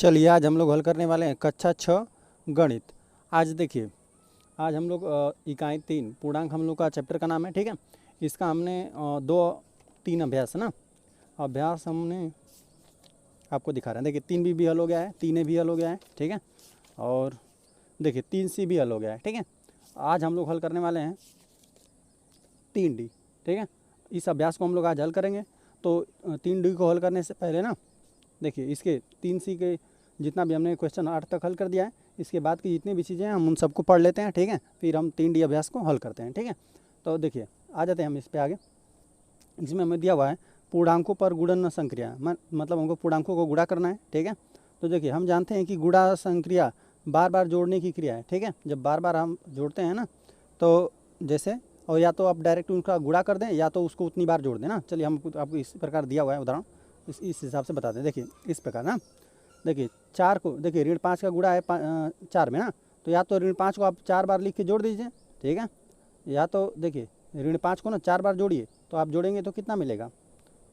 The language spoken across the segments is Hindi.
चलिए आज हम लोग हल करने वाले हैं कक्षा 6 गणित। आज देखिए, आज हम लोग इकाई 3 पूर्णांक हम लोग का चैप्टर का नाम है, ठीक है। इसका हमने 2-3 अभ्यास है ना, अभ्यास हमने आपको दिखा रहे हैं। देखिए 3 भी हल हो गया है, 3 भी हल हो गया है, ठीक है। और देखिए 3C भी हल हो गया है, ठीक है। आज हम लोग हल करने वाले हैं 3D, ठीक है। इस अभ्यास को हम लोग आज हल करेंगे। तो 3D को हल करने से पहले ना देखिए, इसके 3C के जितना भी हमने क्वेश्चन 8 तक हल कर दिया है, इसके बाद की जितनी भी चीज़ें हैं हम उन सबको पढ़ लेते हैं, ठीक है। फिर हम 3D अभ्यास को हल करते हैं, ठीक है। तो देखिए आ जाते हैं हम इस पे आगे। इसमें हमें दिया हुआ है पूर्णांकों पर गुणन संक्रिया, मतलब हमको पूर्णांकों को गुणा करना है, ठीक है। तो देखिए हम जानते हैं कि गुणा संक्रिया बार बार जोड़ने की क्रिया है, ठीक है। जब बार बार हम जोड़ते हैं ना, तो जैसे और या तो आप डायरेक्ट उनका गुणा कर दें या तो उसको उतनी बार जोड़ दें ना। चलिए हम आपको इस प्रकार दिया हुआ है उदाहरण, इस हिसाब से बताते हैं। देखिए इस प्रकार ना, देखिए 4 को, देखिए ऋण 5 का गुणा है 4 में ना, तो या तो ऋण 5 को आप 4 बार लिख के जोड़ दीजिए, ठीक है। या तो देखिए ऋण 5 को ना 4 बार जोड़िए, तो आप जोड़ेंगे तो कितना मिलेगा।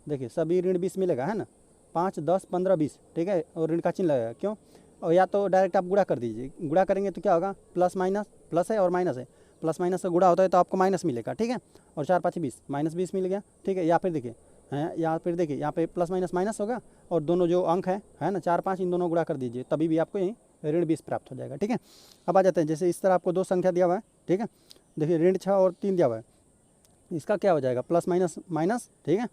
देखिए सभी ऋण 20 मिलेगा, है ना। 5, 10, 15, 20, ठीक है। और ऋण का चिन्ह लगेगा, क्यों। और या तो डायरेक्ट आप गुणा कर दीजिए, गुणा करेंगे तो क्या होगा, प्लस माइनस, प्लस है और माइनस है, प्लस माइनस से गुणा होता है तो आपको माइनस मिलेगा, ठीक है। और 4 5 20, -20 मिल गया, ठीक है। या फिर देखिए या फिर देखिए यहाँ पे प्लस माइनस माइनस होगा और दोनों जो अंक है ना 4 5, इन दोनों गुणा कर दीजिए, तभी भी आपको यही ऋण 20 प्राप्त हो जाएगा, ठीक है। अब आ जाते हैं, जैसे इस तरह आपको 2 संख्या दिया हुआ है, ठीक है। देखिए ऋण 6 और 3 दिया हुआ है, इसका क्या हो जाएगा, प्लस माइनस माइनस, ठीक है।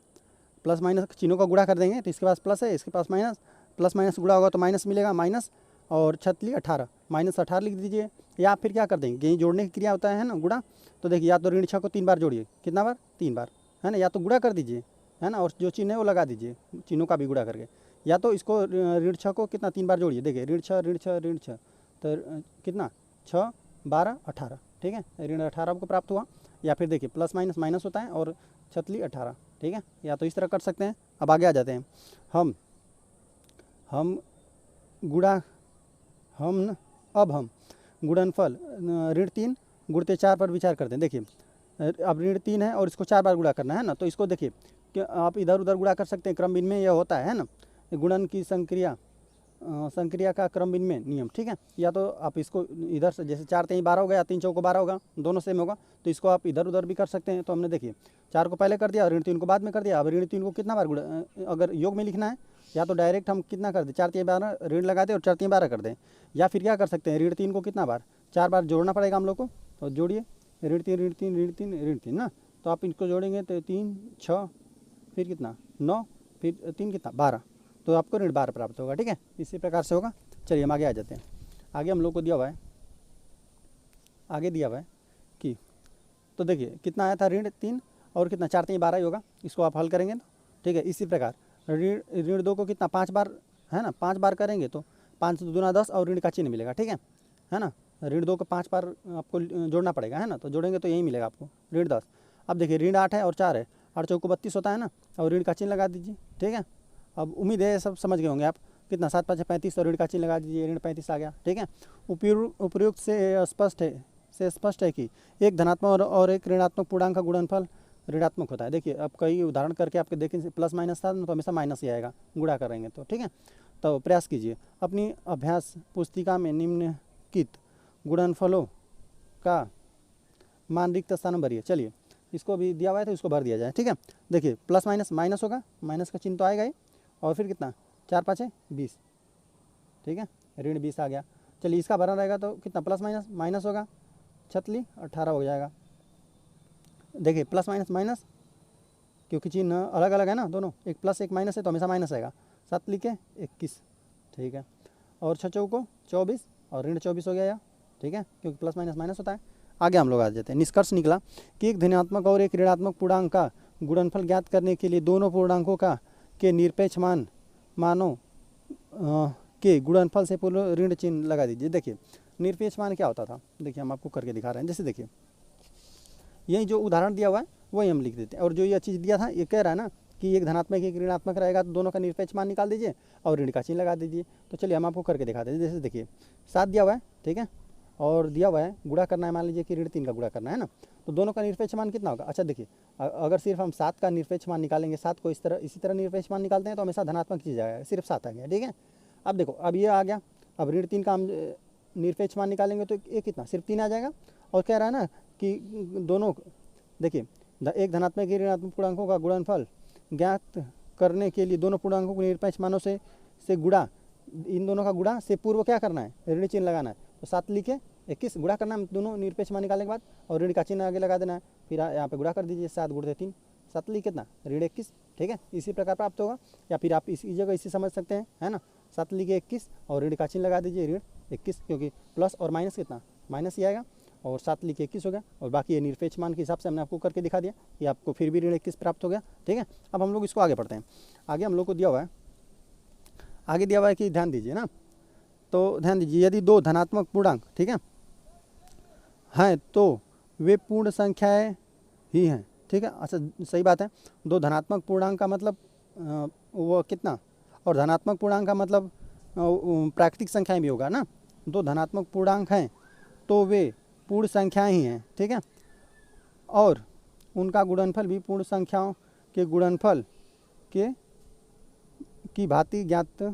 प्लस माइनस चिन्हों का गुणा कर देंगे तो इसके पास प्लस है, इसके पास माइनस, प्लस माइनस गुणा होगा तो माइनस मिलेगा, माइनस। और 36 18, -18 लिख दीजिए। या फिर क्या कर देंगे, यही जोड़ने की क्रिया होता है ना, गुणा। तो देखिए या तो ऋण 6 को 3 बार जोड़िए, कितना बार, 3 बार, है ना। या तो गुणा कर दीजिए, है ना, और जो चिन्ह है वो लगा दीजिए, चिन्हों का भी गुणा करके। या तो इसको ऋण 6 को कितना 3 बार जोड़िए, देखिए ऋण 6 ऋण 6 ऋण 6, तो कितना 6 12 18, ठीक है। ऋण 18 आपको प्राप्त हुआ। या फिर देखिए प्लस माइनस माइनस होता है और 36 18, ठीक है। या तो इस तरह कर सकते हैं। अब आगे आ जाते हैं हम गुणा हम न अब हम गुणनफल ऋण 3 गुणते 4 पर विचार करते हैं। देखिए अब ऋण 3 है और इसको 4 बार गुणा करना है ना, तो इसको देखिए कि आप इधर उधर गुणा कर सकते हैं, क्रम इनमें यह होता है ना, गुणन की संक्रिया का क्रम इनमें नियम, ठीक है। या तो आप इसको इधर से, जैसे 4 3 12 हो गया, 3 चौको 12 होगा, दोनों सेम होगा, तो इसको आप इधर उधर भी कर सकते हैं। तो हमने देखिए 4 को पहले कर दिया, ऋण 3 को बाद में कर दिया। अब ऋण 3 को कितना बार अगर योग में लिखना है, या तो डायरेक्ट हम कितना कर दें, 4 3 12 ऋण लगा दें और 4 3 12 कर दें। या फिर क्या कर सकते हैं, ऋण 3 को कितना बार, 4 बार जोड़ना पड़ेगा हम लोग को। तो जोड़िए ऋण 3 ऋण 3 ऋण 3 ऋण 3 ना, तो आप इनको जोड़ेंगे तो 3 6 फिर कितना 9 फिर 3 कितना 12, तो आपको ऋण 12 प्राप्त होगा, ठीक है। इसी प्रकार से होगा। चलिए हम आगे आ जाते हैं। आगे हम लोग को दिया हुआ है, आगे दिया हुआ है कि, तो देखिए कितना आया था, ऋण 3 और कितना 4 3 12 ही होगा, इसको आप हल करेंगे तो, ठीक है। इसी प्रकार ऋण 2 को कितना 5 बार, है ना, 5 बार करेंगे तो 5 दूना 10 और ऋण का चिन्ह मिलेगा, ठीक है ना। ऋण 2 को 5 बार आपको जोड़ना पड़ेगा, है ना, तो जोड़ेंगे तो यही मिलेगा आपको ऋण 10। अब देखिए ऋण 8 है और 4 है, 8 चौको 32 होता है ना, और ऋण का चिन्ह लगा दीजिए, ठीक है। अब उम्मीद है सब समझ गए होंगे आप, कितना 7 5 35 और ऋण का चिन्ह लगा दीजिए, ऋण 35 आ गया, ठीक है। उपयुक्त से स्पष्ट है कि एक धनात्मक और एक ऋणात्मक पूर्णांक का गुणनफल ऋणात्मक होता है। देखिए अब कई उदाहरण करके आपके देखें, प्लस माइनस था तो हमेशा माइनस ही आएगा गुणा करेंगे तो, ठीक है। तो प्रयास कीजिए अपनी अभ्यास पुस्तिका में निम्नलिखित गुणनफलों का मान रिक्त स्थान भरिए। चलिए इसको भी दिया हुआ है तो इसको भर दिया जाए, ठीक है। देखिए प्लस माइनस माइनस होगा, माइनस का चिन्ह तो आएगा ही, और फिर कितना 4 5 20, ठीक है। ऋण 20 आ गया। चलिए इसका भरा रहेगा तो कितना प्लस माइनस माइनस होगा, 36 18 हो जाएगा। देखिए प्लस माइनस माइनस, क्योंकि चिन्ह अलग अलग है ना दोनों, एक प्लस एक माइनस है तो हमेशा माइनस आएगा। 7 लिखे 21, ठीक है। और 6 चौको 24 और ऋण 24 हो गया या, ठीक है, क्योंकि प्लस माइनस माइनस होता है। आगे हम लोग आ जाते हैं। निष्कर्ष निकला कि एक धनात्मक और एक ऋणात्मक पूर्णांक का गुणनफल ज्ञात करने के लिए दोनों पूर्णांकों का के निरपेक्ष मानों के गुणनफल से पूर्व ऋण चिन्ह लगा दीजिए। देखिए निरपेक्ष मान क्या होता था, देखिए हम आपको करके दिखा रहे हैं। जैसे देखिए यही जो उदाहरण दिया हुआ है वही हम लिख देते हैं, और जो ये चीज़ दिया था ये कह रहा है ना कि एक धनात्मक एक ऋणात्मक रहेगा, तो दोनों का निरपेक्ष मान निकाल दीजिए और ऋण का चिन्ह लगा दीजिए। तो चलिए हम आपको करके दिखाते हैं। जैसे देखिए 7 दिया हुआ है, ठीक है, और दिया हुआ है गुणा करना है, मान लीजिए कि ऋण 3 का गुणा करना है ना, तो दोनों का निरपेक्ष मान कितना होगा। अच्छा देखिए अगर सिर्फ हम 7 का निरपेक्ष मान निकालेंगे, 7 को इसी तरह निरपेक्ष मान निकालते हैं तो हमेशा धनात्मक चीज़ आएगा, सिर्फ 7 आ गया, ठीक है। अब देखो अब ये आ गया, अब ऋण 3 का हम निरपेक्ष मान निकालेंगे तो ये कितना, सिर्फ 3 आ जाएगा। और कह रहा है ना कि दोनों, देखिए एक धनात्मक एक ऋणात्मक पूर्णांकों का गुणनफल ज्ञात करने के लिए दोनों पूर्णांकों को निरपेक्ष मानों से गुणा, इन दोनों का गुणा से पूर्व क्या करना है, ऋण चिन्ह लगाना है। तो 7 लिखे 21 गुणा करना है दोनों निरपेक्ष मान निकालने के बाद, और ऋण का चिन्ह आगे लगा देना है। फिर यहाँ पे गुणा कर दीजिए, 7 गुणित 3 7 लिख कितना, ऋण 21। ठीक है, इसी प्रकार प्राप्त होगा। या फिर आप इसी जगह इसी समझ सकते हैं, है ना, 7 लिखे 21 और ऋण का चिन्ह लगा दीजिए, ऋण 21, क्योंकि प्लस और माइनस कितना, माइनस ही आएगा। और 7 लिखे 21 हो गया। और बाकी ये निरपेक्ष मान के हिसाब से हमने आपको करके दिखा दिया, ये आपको फिर भी ऋण 21 प्राप्त हो गया। ठीक है, अब हम लोग इसको आगे पढ़ते हैं। आगे हम लोग को दिया हुआ है, आगे दिया हुआ है कि ध्यान दीजिए ना, तो ध्यान दीजिए, यदि 2 धनात्मक पूर्णांक, ठीक है, हैं तो वे पूर्ण संख्याएं ही हैं। ठीक है, अच्छा सही बात है। 2 धनात्मक पूर्णांक का मतलब वो कितना, और धनात्मक पूर्णांक का मतलब प्राकृतिक संख्याएं भी होगा ना। 2 धनात्मक पूर्णांक हैं तो वे पूर्ण संख्याएं ही हैं। ठीक है, और उनका गुणनफल भी पूर्ण संख्याओं के गुणनफल के की भांति ज्ञात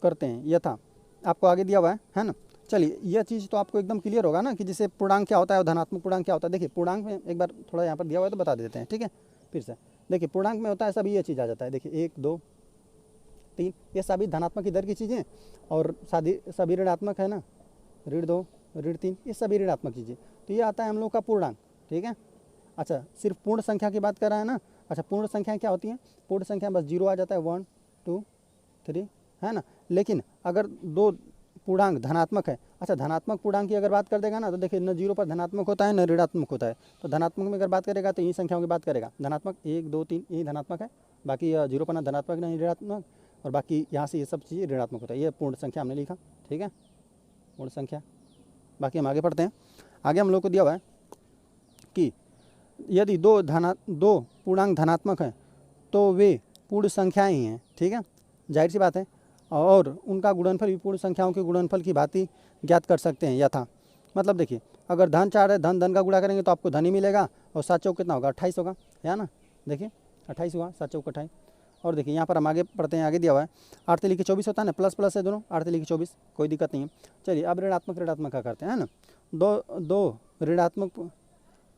करते हैं यथा, आपको आगे दिया हुआ है ना। चलिए यह चीज़ तो आपको एकदम क्लियर होगा ना कि जैसे पूर्णांक क्या होता है और धनात्मक पूर्णांक क्या होता है। देखिए पूर्णांक में एक बार थोड़ा यहाँ पर दिया हुआ है तो बता देते हैं। ठीक है, फिर से देखिए पूर्णांक में होता है सभी ये चीज़ आ जाता है। देखिए 1 2 3 ये सभी धनात्मक इधर की चीज़ें, और सभी ऋणात्मक है ना, ऋण 2 ऋण 3 ये सभी ऋणात्मक चीज़ें, तो ये आता है हम लोग का पूर्णांक। ठीक है, अच्छा सिर्फ पूर्ण संख्या की बात कर रहा है ना। अच्छा पूर्ण संख्याएँ क्या होती हैं, पूर्ण संख्या बस 0 आ जाता है, 1 2 3, है ना। लेकिन अगर 2 पूर्णांक धनात्मक है, अच्छा धनात्मक पूर्णांक की अगर बात कर देगा ना, तो देखिए न 0 पर धनात्मक होता है न ऋणात्मक होता है। तो धनात्मक में अगर बात करेगा तो इन्हीं संख्याओं की बात करेगा, धनात्मक 1 2 3 यही धनात्मक है, बाकी 0 पर ना धनात्मक ना ऋणात्मक, और बाकी यहाँ से ये सब चीज़ें ऋणात्मक होता है। ये पूर्ण संख्या हमने लिखा। ठीक है, पूर्ण संख्या। बाकी हम आगे पढ़ते हैं। आगे हम लोग को दिया हुआ है कि यदि 2 पूर्णांक धनात्मक हैं तो वे पूर्ण संख्याएँ ही हैं। ठीक है, जाहिर सी बात है, और उनका गुणनफल भी पूर्ण संख्याओं के गुणनफल की भांति ज्ञात कर सकते हैं यथा, मतलब देखिए अगर धन 4 है, धन का गुणा करेंगे तो आपको धन ही मिलेगा, और 7 चौक कितना होगा, 28 होगा, है ना। देखिए 28 हुआ, 7 चौक 28। और देखिए यहाँ पर हम आगे पढ़ते हैं, आगे दिया हुआ है 8 3 24 होता है ना, प्लस प्लस है दोनों, 8 3 24 कोई दिक्कत नहीं है। चलिए अब ऋणात्मक का करते हैं, है ना। दो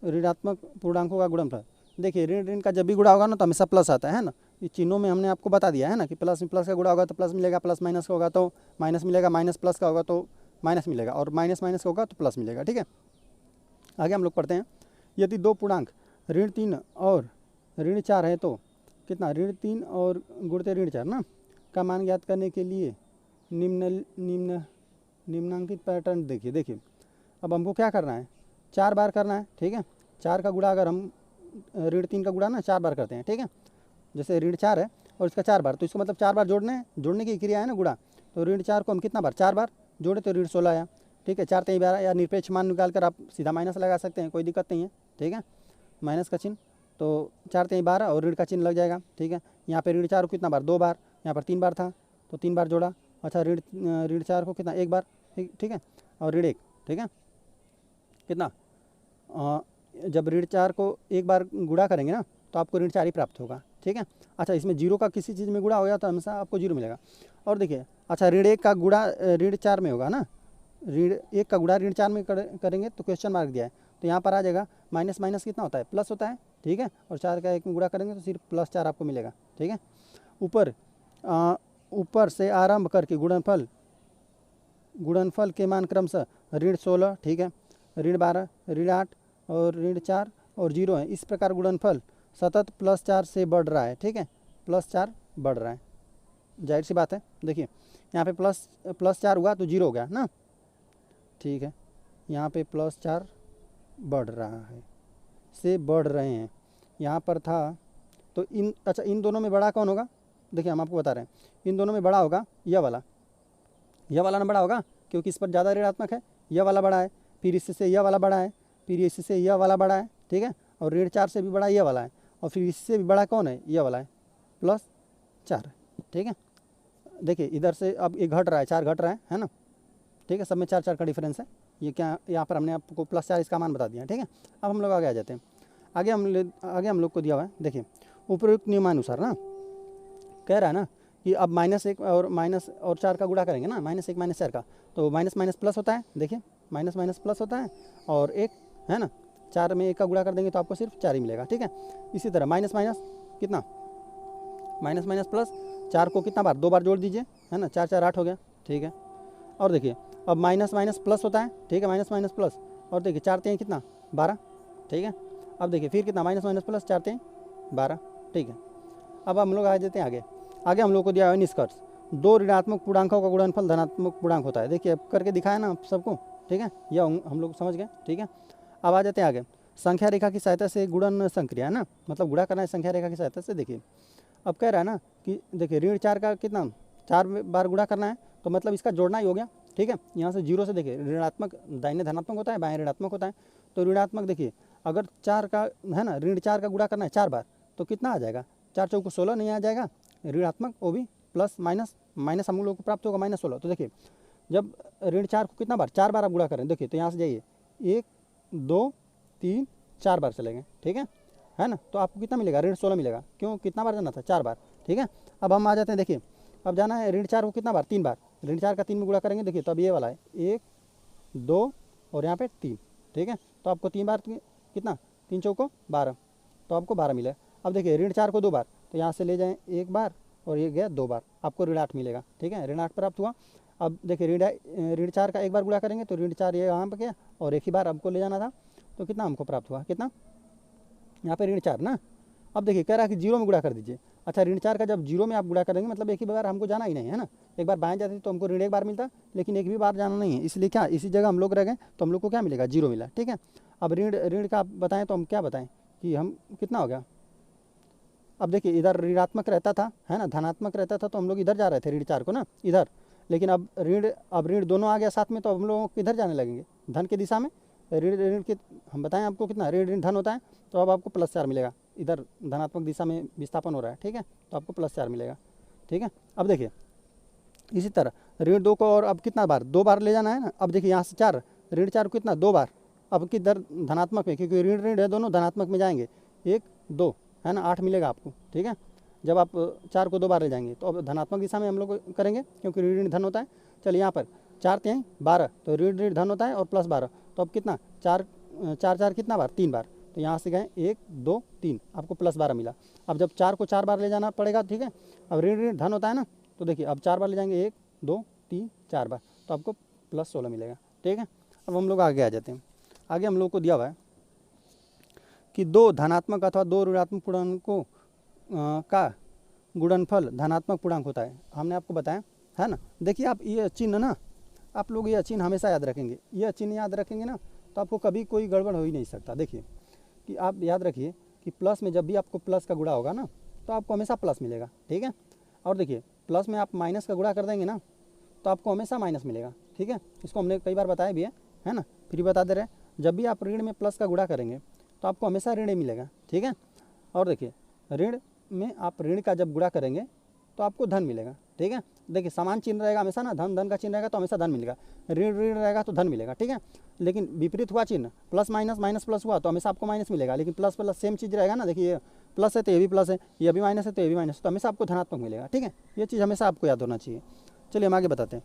ऋणात्मक पूर्णांकों का गुणनफल, देखिए ऋण का जब भी गुणा होगा ना तो हमेशा प्लस आता है ना। ये चिन्हों में हमने आपको बता दिया है ना कि प्लस का गुणा होगा तो प्लस मिलेगा, प्लस माइनस का होगा तो माइनस मिलेगा, माइनस प्लस का होगा तो माइनस मिलेगा, और माइनस का होगा तो प्लस मिलेगा। ठीक है, आगे हम लोग पढ़ते हैं। यदि 2 पूर्णांक ऋण 3 और ऋण 4 है तो कितना, ऋण 3 और गुणित ऋण 4 ना का मान ज्ञात करने के लिए निम्नांकित पैटर्न देखिए अब हमको क्या करना है, 4 बार करना है। ठीक है, 4 का गुणा अगर हम ऋण 3 का गुणा ना 4 बार करते हैं। ठीक है, जैसे ऋण 4 है और इसका 4 बार, तो इसको मतलब 4 बार जोड़ने की क्रिया है ना गुणा। तो ऋण 4 को हम कितना बार, 4 बार जोड़े तो ऋण 16 आया। ठीक है, 4 3 12, या निरपेक्ष मान निकाल कर आप सीधा माइनस लगा सकते हैं, कोई दिक्कत नहीं है। ठीक है, माइनस का चिन्ह, तो 4 3 12 और ऋण का चिन्ह लग जाएगा। ठीक है, यहाँ पे ऋण 4 को कितना बार, 2 बार, यहाँ पर 3 बार था तो 3 बार जोड़ा। अच्छा ऋण 4 को कितना, 1 बार। ठीक है, और ऋण 1, ठीक है कितना, जब ऋण 4 को 1 बार गुणा करेंगे ना तो आपको ऋण 4 ही प्राप्त होगा। ठीक है, अच्छा इसमें 0 का किसी चीज़ में गुणा हो गया तो हमेशा आपको 0 मिलेगा। और देखिए अच्छा ऋण 1 का गुणा ऋण 4 में होगा ना, ऋण 1 का गुणा ऋण 4 में करेंगे तो क्वेश्चन मार्क दिया है, तो यहाँ पर आ जाएगा माइनस कितना होता है, प्लस होता है। ठीक है, और 4 का 1 में गुणा करेंगे तो सिर्फ +4 आपको मिलेगा। ठीक है, ऊपर से आरंभ करके गुणनफल के मान क्रमशः ऋण 16, ठीक है, ऋण 12, ऋण 8 और ऋण 4 और 0 है। इस प्रकार गुणनफल सतत +4 से बढ़ रहा है। ठीक है, +4 बढ़ रहा है, जाहिर सी बात है। देखिए यहाँ पे +4 हुआ तो 0 हो गया ना। ठीक है, यहाँ पे +4 बढ़ रहा है, से बढ़ रहे हैं, यहाँ पर था तो इन दोनों में बड़ा कौन होगा, देखिए हम आपको बता रहे हैं, इन दोनों में बड़ा होगा यह वाला ना बड़ा होगा, क्योंकि इस पर ज़्यादा ऋणात्मक है, यह वाला बड़ा है, फिर इससे यह वाला बड़ा है, फिर इससे यह वाला बड़ा है। ठीक है, और ऋण 4 से भी बड़ा यह वाला है, और फिर इससे भी बड़ा कौन है, यह वाला है, +4। ठीक है, देखिए इधर से अब ये घट रहा है, 4 घट रहा है ना। ठीक है, सब में 4 का डिफरेंस है। ये क्या, यहाँ पर हमने आपको +4 इसका मान बता दिया। ठीक है, अब हम लोग आगे आ जाते हैं। आगे हम लोग को दिया हुआ है, देखिए उपरोक्त नियमानुसार ना कह रहा है ना कि अब -1 और 4 का गुणा करेंगे ना, -1 -4 का, तो माइनस माइनस प्लस होता है, देखिए माइनस माइनस प्लस होता है, और 1 है ना, 4 में 1 का गुणा कर देंगे तो आपको सिर्फ 4 ही मिलेगा, ठीक है। इसी तरह माइनस माइनस कितना, माइनस माइनस प्लस, 4 को कितना बार, 2 बार जोड़ दीजिए, है ना, 4 4 8 हो गया, ठीक है। और देखिए अब माइनस माइनस प्लस होता है, ठीक है, माइनस माइनस प्लस, और देखिए 4 3 कितना 12, ठीक है। अब देखिए फिर कितना माइनस माइनस प्लस 4 3 12, ठीक है। अब हम लोग आ जाते हैं आगे। आगे हम लोग को दिया हुआ है निष्कर्ष, दो ऋणात्मक पूर्णांकों का गुणनफल धनात्मक पूर्णांक होता है। देखिए अब करके दिखाया ना सबको, ठीक है, यह हम लोग समझ गए, ठीक है। अब आ जाते हैं आगे, संख्या रेखा की सहायता से गुणन संक्रिया है ना, मतलब गुणा करना है संख्या रेखा की सहायता से। देखिए अब कह रहा है ना कि देखिए ऋण 4 का कितना 4 बार गुणा करना है, तो मतलब इसका जोड़ना ही हो गया, ठीक है। यहाँ से 0 से देखिए ऋणात्मक दाहिने धनात्मक होता है, बाएं ऋणात्मक होता है, तो ऋणात्मक देखिए अगर 4 का है ना, ऋण 4 का गुणा करना है 4 बार, तो कितना आ जाएगा, 4 चौको 16 नहीं आ जाएगा, ऋणात्मक वो भी प्लस माइनस माइनस हम लोग को प्राप्त होगा -16। तो देखिए जब ऋण 4 को कितना बार 4 बार आप गुणा करें, देखिए तो यहाँ से जाइए 1 2 3 4 बार चले गए, ठीक है ना, तो आपको कितना मिलेगा, ऋण 16 मिलेगा। क्यों, कितना बार जाना था, 4 बार, ठीक है। अब हम आ जाते हैं, देखिए अब जाना है ऋण 4 को कितना बार, 3 बार, ऋण 4 का 3 में गुणा करेंगे, देखिए तो अब ये वाला है 1 2 और यहाँ पे 3, ठीक है। तो आपको 3 बार कितना, 3 चौको 12, तो आपको 12 मिलेगा। अब देखिए ऋण 4 को 2 बार, तो यहाँ से ले जाएँ 1 बार और ये गया 2 बार, आपको ऋण 8 मिलेगा, ठीक है, ऋण 8 प्राप्त हुआ। अब देखिए ऋण 4 का 1 बार गुणा करेंगे तो ऋण 4 ये यहाँ पर गया और 1 ही बार आपको ले जाना था, तो कितना हमको प्राप्त हुआ, कितना यहाँ पे ऋण 4 ना। अब देखिए कह रहा है कि 0 में गुणा कर दीजिए। अच्छा ऋण 4 का जब 0 में आप गुणा करेंगे मतलब एक ही बार हमको जाना ही नहीं है ना, एक बार बाएं जाते तो हमको ऋण 1 बार मिलता, लेकिन एक भी बार जाना नहीं है, इसलिए क्या इसी जगह हम लोग रह गए, तो हम लोग को क्या मिलेगा, 0 मिला, ठीक है। अब ऋण ऋण का बताएं तो हम क्या बताएं कि हम कितना हो गया। अब देखिए इधर ऋणात्मक रहता था, है ना, धनात्मक रहता था, तो हम लोग इधर जा रहे थे ऋण 4 को ना इधर, लेकिन अब ऋण दोनों आ गया साथ में, तो हम लोग किधर जाने लगेंगे, धन की दिशा में। ऋण ऋण के हम बताएं आपको कितना, ऋण ऋण धन होता है, तो अब आपको +4 मिलेगा, इधर धनात्मक दिशा में विस्थापन हो रहा है, ठीक है, तो आपको +4 मिलेगा, ठीक है। अब देखिए इसी तरह ऋण 2 को और अब कितना बार, 2 बार ले जाना है ना। अब देखिए यहाँ से 4 ऋण 4 को कितना 2 बार, अब किधर धनात्मक में, क्योंकि ऋण ऋण है दोनों धनात्मक में जाएंगे, 1 2 है ना, 8 मिलेगा आपको, ठीक है। जब आप 4 को 2 बार ले जाएंगे तो अब धनात्मक दिशा में हम लोग करेंगे, क्योंकि ऋण ऋण धन होता है। चलिए यहाँ पर 4 3 12, तो ऋण ऋण धन होता है और +12, तो अब कितना 4 4 4 कितना बार, 3 बार, तो यहाँ से गए 1 2 3, आपको +12 मिला। अब जब 4 को 4 बार ले जाना पड़ेगा, ठीक है। अब ऋण ऋण धन होता है ना, तो देखिए अब 4 बार ले जाएंगे, 1 2 3 4 बार, तो आपको +16 मिलेगा, ठीक है। अब हम लोग आगे आ जाते हैं। आगे हम लोग को दिया हुआ है कि 2 धनात्मक अथवा 2 ऋणात्मक पूर्णांकों का गुणनफल धनात्मक पूर्णांक होता है, हमने आपको बताया, है ना। देखिए आप ये चिन्ह ना, आप लोग ये चिन्ह हमेशा याद रखेंगे, ये चिन्ह याद रखेंगे ना, तो आपको कभी कोई गड़बड़ हो ही नहीं सकता। देखिए कि आप याद रखिए कि प्लस में जब भी आपको प्लस का गुणा होगा ना, तो आपको हमेशा प्लस मिलेगा, ठीक है। और देखिए प्लस में आप माइनस का गुणा कर देंगे ना, तो आपको हमेशा माइनस मिलेगा, ठीक है। इसको हमने कई बार बताया भी है ना, फिर बता दे रहे हैं, जब भी आप ऋण में प्लस का गुणा करेंगे तो आपको हमेशा ऋण ही मिलेगा, ठीक है। और देखिए ऋण में आप ऋण का जब गुणा करेंगे तो आपको धन मिलेगा, ठीक है। देखिए समान चिन्ह रहेगा हमेशा ना, धन धन का चिन्ह रहेगा तो हमेशा धन मिलेगा, ऋण ऋण रहेगा तो धन मिलेगा, ठीक है। लेकिन विपरीत हुआ चिन्ह, प्लस माइनस माइनस प्लस हुआ तो हमेशा आपको माइनस मिलेगा, लेकिन प्लस प्लस सेम चीज़ रहेगा ना। देखिए ये प्लस है तो ये भी प्लस है, ये भी माइनस है तो ये भी माइनस है, तो हमेशा आपको धनात्मक मिलेगा, ठीक है। ये चीज़ हमेशा आपको याद होना चाहिए। चलिए हम आगे बताते हैं।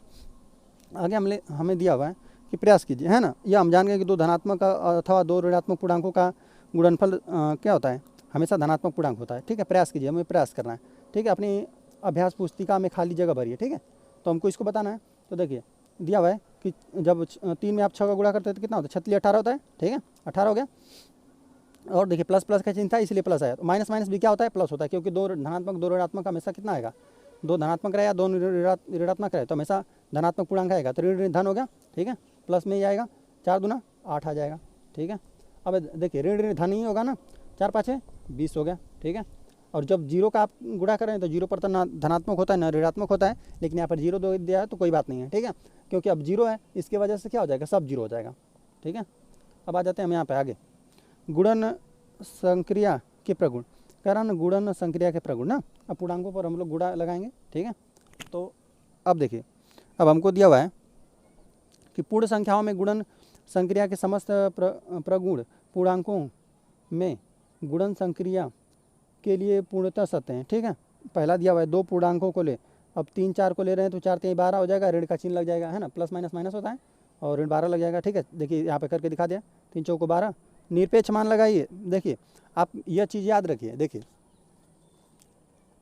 आगे हमें दिया हुआ है कि प्रयास कीजिए, है ना। यह हम जान गए कि 2 धनात्मक अथवा 2 ऋणात्मक पूर्णांकों का गुणनफल क्या होता है, हमेशा धनात्मक पूर्णांक होता है, ठीक है। प्रयास कीजिए, हमें प्रयास करना है, ठीक है। अपनी अभ्यास पुस्तिका में खाली जगह भरिए, ठीक है। तो हमको इसको बताना है। तो देखिए दिया हुआ है कि जब 3 में आप 6 का गुणा करते हैं तो कितना होता है, 6 × 18 होता है, ठीक है, 18 हो गया। और देखिए प्लस प्लस का चिन्ह था इसलिए प्लस आया, तो माइनस माइनस भी क्या होता है, प्लस होता है, क्योंकि 2 धनात्मक 2 ऋणात्मक हमेशा कितना आएगा, 2 धनात्मक रहे या 2 ऋणात्मक रहे तो हमेशा धनात्मक पूर्णांक आएगा, तो ऋण ऋण धन हो गया, ठीक है। प्लस में ही आएगा, 4 दूना 8 आ जाएगा, ठीक है। अब देखिए ऋण ऋण धन ही होगा ना, 4 5 20 हो गया, ठीक है। और जब 0 का आप गुणा करें तो 0 पर तो ना धनात्मक होता है ना ऋणात्मक होता है, लेकिन यहाँ पर 0 दो दिया है तो कोई बात नहीं है, ठीक है, क्योंकि अब 0 है, इसकी वजह से क्या हो जाएगा, सब 0 हो जाएगा, ठीक है। अब आ जाते हैं हम यहाँ पे आगे, गुणन संक्रिया के प्रगुण, कारण गुणन संक्रिया के प्रगुण ना। अब पूर्णांकों पर हम लोग गुणा लगाएंगे, ठीक है। तो अब देखिए अब हमको दिया हुआ है कि पूर्ण संख्याओं में गुणन संक्रिया के समस्त प्रगुण पूर्णांकों में गुणन संक्रिया के लिए पूर्णतः सत्य हैं, ठीक है। पहला दिया हुआ है 2 पूर्णांकों को ले, अब 3 4 को ले रहे हैं तो 4 3 12 हो जाएगा, ऋण का चिन्ह लग जाएगा, है ना, प्लस माइनस माइनस होता है और ऋण 12 लग जाएगा। ठीक है, देखिए यहाँ पे करके दिखा दिया, 3 चौको 12, निरपेक्ष मान लगाइए। देखिए आप यह चीज़ याद रखिए, देखिए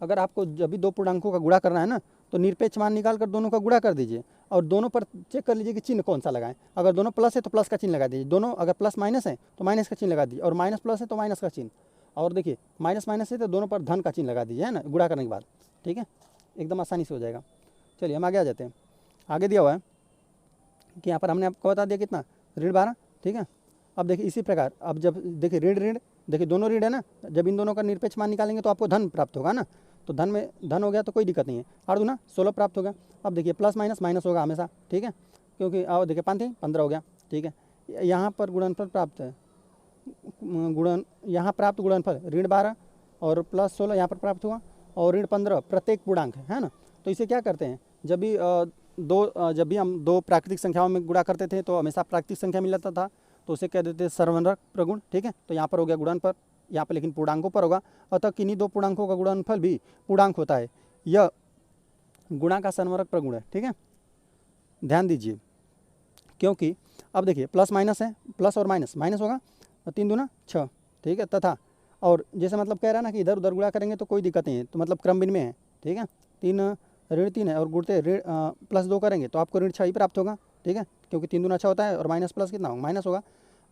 अगर आपको जब भी 2 पूर्णांकों का गुणा करना है ना, तो निरपेक्ष मान निकाल कर दोनों का गुणा कर दीजिए और दोनों पर चेक कर लीजिए कि चिन्ह कौन सा लगाएं। अगर दोनों प्लस है तो प्लस का चिन्ह लगा दीजिए, दोनों अगर प्लस माइनस है तो माइनस का चिन्ह लगा दीजिए, और माइनस प्लस है तो माइनस का चिन्ह, और देखिए माइनस माइनस है तो दोनों पर धन का चिन्ह लगा दीजिए, है ना, गुणा करने के बाद। ठीक है, एकदम आसानी से हो जाएगा। चलिए हम आगे आ जाते हैं। आगे दिया हुआ है कि यहाँ पर हमने आपको बता दिया कितना, ऋण 12। ठीक है, अब देखिए इसी प्रकार अब जब देखिए ऋण ऋण, देखिए दोनों ऋण है ना, जब इन दोनों का निरपेक्ष मान निकालेंगे तो आपको धन प्राप्त होगा ना, तो धन में धन हो गया तो कोई दिक्कत नहीं है, 8 दूना 16 प्राप्त हो गया। अब देखिए प्लस माइनस माइनस होगा हमेशा। ठीक है, क्योंकि आओ देखिए 5 15 हो गया। ठीक है, यहाँ पर गुणनफल प्राप्त है, यहाँ प्राप्त गुणनफल ऋण 12 और प्लस 16 यहाँ पर प्राप्त हुआ, और ऋण 15 प्रत्येक पूर्णांक है ना। तो इसे क्या करते हैं, जब भी हम दो प्राकृतिक संख्याओं में गुणा करते थे तो हमेशा प्राकृतिक संख्या मिलता था, तो उसे कह देते हैं सर्वनरक प्रगुण। ठीक है, तो यहाँ पर हो गया गुणनफल, यहाँ पर लेकिन पूर्णांकों पर होगा, अतः किन्हीं 2 पूर्णांकों का गुणनफल भी पूर्णांक होता है, यह गुणा का सर्वनरक प्रगुण है। ठीक है, ध्यान दीजिए, क्योंकि अब देखिए प्लस माइनस है, प्लस और माइनस माइनस होगा, 3 दूना 6। ठीक है, तथा और जैसे मतलब कह रहा है ना कि इधर उधर गुणा करेंगे तो कोई दिक्कत नहीं है, तो मतलब क्रम विनिमय है। ठीक है, 3 ऋण 3 है और गुणते ऋण प्लस 2 करेंगे तो आपको ऋण 6 ही प्राप्त होगा। ठीक है, क्योंकि 3 दूना 6 होता है और माइनस प्लस कितना होगा, माइनस होगा,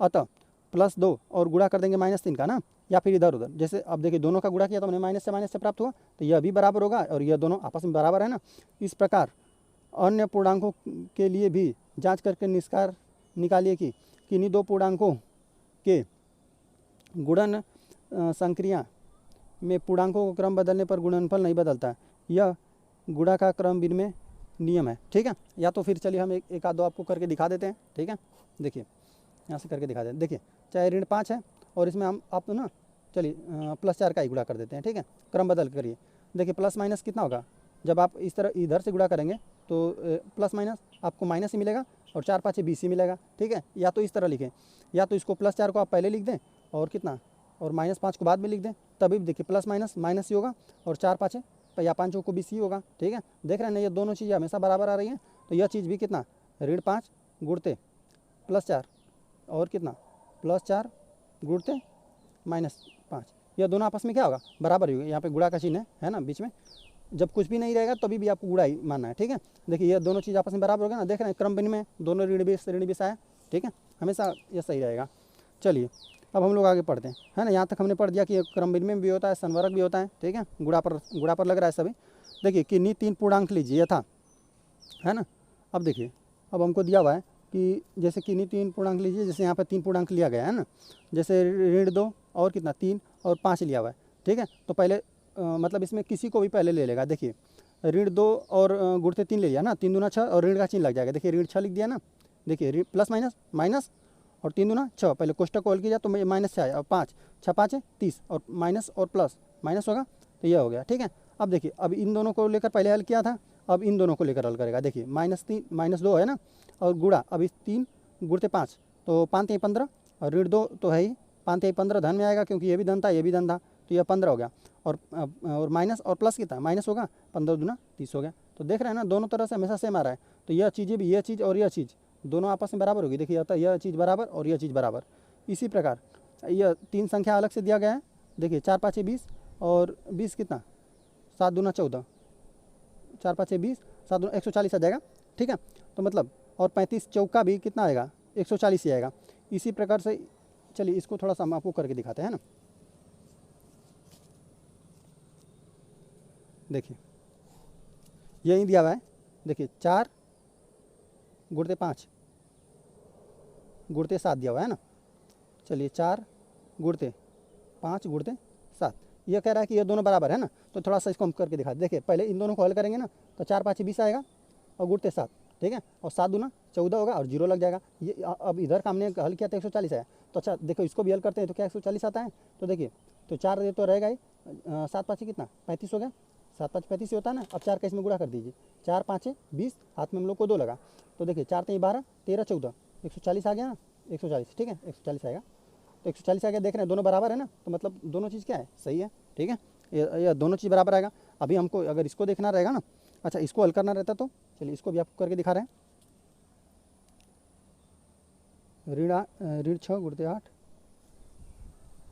अतः प्लस 2 और गुणा कर देंगे -3 का ना, या फिर इधर उधर, जैसे अब देखिए दोनों का गुणा किया तो हमने माइनस से प्राप्त हुआ, तो यह भी बराबर होगा और यह दोनों आपस में बराबर है ना। इस प्रकार अन्य पूर्णांकों के लिए भी जांच करके निष्कार निकालिए कि किन्हीं 2 पूर्णांकों के गुणन संक्रिया में पूर्णांकों को क्रम बदलने पर गुणनफल नहीं बदलता, यह गुणा का क्रम विनिमय नियम है। ठीक है, या तो फिर चलिए हम एक आध दो आपको करके दिखा देते हैं। ठीक है, देखिए यहाँ से करके दिखा देते हैं। देखिए चाहे ऋण 5 है और इसमें हम आप ना चलिए प्लस 4 का ही गुणा कर देते हैं। ठीक है, क्रम बदल करिए, देखिए प्लस माइनस कितना होगा, जब आप इस तरह इधर से गुणा करेंगे तो प्लस माइनस आपको माइनस ही मिलेगा और 4 5 20 ही मिलेगा। ठीक है, या तो इस तरह लिखें, या तो इसको प्लस 4 को आप पहले लिख दें और कितना और -5 को बाद में लिख दें, तभी देखिए प्लस माइनस माइनस ही होगा और 4 5 या 5 को 20 ही होगा। ठीक है, देख रहे हैं ना, ये दोनों चीज़ें हमेशा बराबर आ रही हैं, तो यह चीज़ भी कितना ऋण 5 गुणते प्लस 4 और कितना प्लस 4 गुणते -5, यह दोनों आपस में क्या होगा, बराबर ही होगा। यहाँ पे गुणा का चिन्ह है ना बीच में, जब कुछ भी नहीं रहेगा तभी भी आपको गुणा ही मानना है। ठीक है, देखिए ये दोनों चीज़ आपस में बराबर होगा ना, देख रहे हैं क्रम विनिमय दोनों ऋण बेस आया। ठीक है, हमेशा यह सही रहेगा। चलिए अब हम लोग आगे पढ़ते हैं, है ना। यहाँ तक हमने पढ़ दिया कि क्रम विनिमय भी होता है, संवरक भी होता है। ठीक है, गुणा पर लग रहा है सभी। देखिए किन्हीं 3 पूर्णांक लीजिए यथा, है ना। अब देखिए अब हमको दिया हुआ है कि जैसे किन्हीं 3 पूर्णांक लीजिए, जैसे यहाँ पर 3 पूर्णांक लिया गया है ना, जैसे ऋण 2 और कितना 3 और 5 लिया हुआ है। ठीक है, तो पहले मतलब इसमें किसी को भी पहले ले लेगा। देखिए ऋण 2 और गुणते 3 ले लिया ना, 3 दूना 6 और ऋण का चिन्ह लग जाएगा। देखिए ऋण 6 लिख दिया ना, देखिए प्लस माइनस माइनस और 3 दूना 6, पहले कोष्टक खोल किया तो माइनस 6 और 5 6 5 30 और माइनस और प्लस माइनस होगा, तो यह हो गया। ठीक है, अब देखिए अब इन दोनों को लेकर पहले हल किया था, अब इन दोनों को लेकर हल करेगा। देखिए -2 है ना, और गुणा अब इस 3 गुणते 5 तो 5 3 15 और ऋण 2 तो है ही, 5 3 15 धन में आएगा क्योंकि ये भी धन था ये भी धन था, तो यह 15 हो गया, और माइनस और प्लस कितना माइनस होगा, 15 दूना 30 हो गया। तो देख रहे हैं ना दोनों तरह से हमेशा सेम आ रहा है, तो यह चीज़ें भी, यह चीज़ और यह चीज़ दोनों आपस में बराबर होगी। देखिए अतः यह चीज़ बराबर और यह चीज़ बराबर। इसी प्रकार यह 3 संख्या अलग से दिया गया है। देखिए 4 5 20 और 20 कितना 7 दूना 14, 4 5 20 7 दूना 140 आ जाएगा। ठीक है, तो मतलब और 35 चौका भी कितना आएगा 140 ही आएगा। इसी प्रकार से चलिए इसको थोड़ा सा हम आपको करके दिखाते हैं ना। देखिए यही दिया हुआ है, देखिए 4 गुणते 5 गुणते 7 दिया हुआ है ना। चलिए 4 गुणते 5 गुणते 7, यह कह रहा है कि ये दोनों बराबर है ना, तो थोड़ा सा इसको हम करके दिखा। देखिए पहले इन दोनों को हल करेंगे ना, तो 4 5 20 आएगा और गुणते 7। ठीक है, और 7 दूना 14 होगा और 0 लग जाएगा। ये अब इधर का हमने हल किया तो 140 आया, तो अच्छा देखो इसको भी हल करते हैं तो क्या 140 आता है। तो देखिए तो 4 ये तो रहेगा ही, 7 5 कितना 35 हो गया, 7 5 35 ही होता है ना। अब 4 का इसमें गुणा कर दीजिए, 4 5 20, हाथ में हम लोग को 2 लगा, तो देखिए 4 3 12 13 14 140 आ गया 140। ठीक है, 140 आएगा, तो 140 आ गया। देख रहे हैं दोनों बराबर है ना, तो मतलब दोनों चीज़ क्या है सही है। ठीक है, ये दोनों चीज़ बराबर आएगा। अभी हमको अगर इसको देखना रहेगा ना, अच्छा इसको हल करना रहता तो चलिए इसको भी आपको करके दिखा रहे हैं। ऋण 6 गुणित 8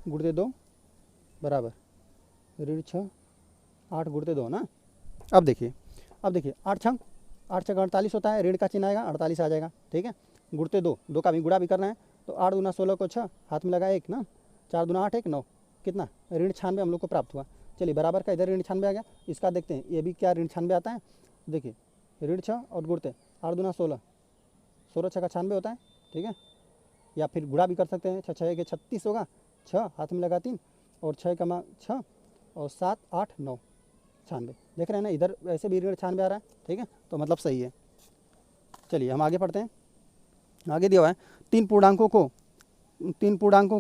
गुणित 2 बराबर ऋण 6 8 गुणित 2 ना। अब देखिए 8 छंग 48 होता है, ऋण का चिन्ह आएगा 48 आ जाएगा, ठीक है। गुणित 2 का भी गुणा भी करना है, तो 8 दूना 16 को 6 हाथ में लगा 1 ना, 4 दूना 8 1 9 कितना ऋण 96 हम लोग को प्राप्त हुआ। चलिए बराबर का इधर ऋण 96 आ गया, इसका देखते हैं ये भी क्या ऋण 96 आता है। देखिए ऋण 6 और गुणते 8 दूना 16 16 6 का 96 होता है, ठीक है। या फिर गुणा भी कर सकते हैं, 6 6 के 36 होगा, 6 हाथ में लगा 3 और 6 कमा 6 और 7 8 9 96। देख रहे हैं ना, इधर ऐसे भी ऋण 96 आ रहा है, ठीक है, तो मतलब सही है। चलिए हम आगे पढ़ते हैं। आगे दिया हुआ है तीन पूर्णांकों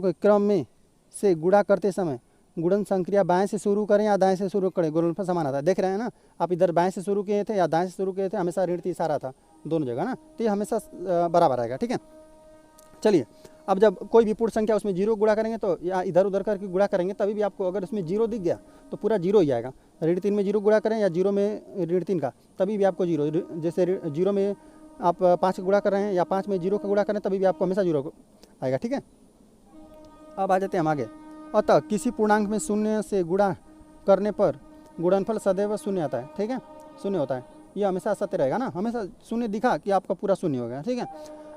के क्रम में से गुणा करते समय गुणन संक्रिया बाएं से शुरू करें या दाएं से शुरू करें, गुणनफल समान आता है। देख रहे हैं ना, आप इधर बाएं से शुरू किए थे या दाएं से शुरू किए थे, हमेशा ऋण 30 आ रहा था दोनों जगह ना, तो ये हमेशा बराबर आएगा, ठीक है। चलिए अब जब कोई भी पूर्ण संख्या उसमें जीरो गुणा करेंगे तो या इधर उधर करके गुणा करेंगे, तभी भी आपको अगर उसमें जीरो दिख गया तो पूरा जीरो ही आएगा। ऋण 3 में जीरो गुणा करें या जीरो में ऋण 3 का, तभी भी आपको जीरो, जैसे जीरो में आप 5 का गुणा कर रहे हैं या 5 में जीरो का गुणा करें, तभी भी आपको हमेशा जीरो आएगा, ठीक है। अब आ जाते हैं हम आगे। अतः किसी पूर्णांक में शून्य से गुणा करने पर गुणनफल सदैव शून्य आता है, ठीक है, शून्य होता है। ये हमेशा सत्य रहेगा ना, हमेशा शून्य दिखा कि आपका पूरा शून्य हो गया, ठीक है।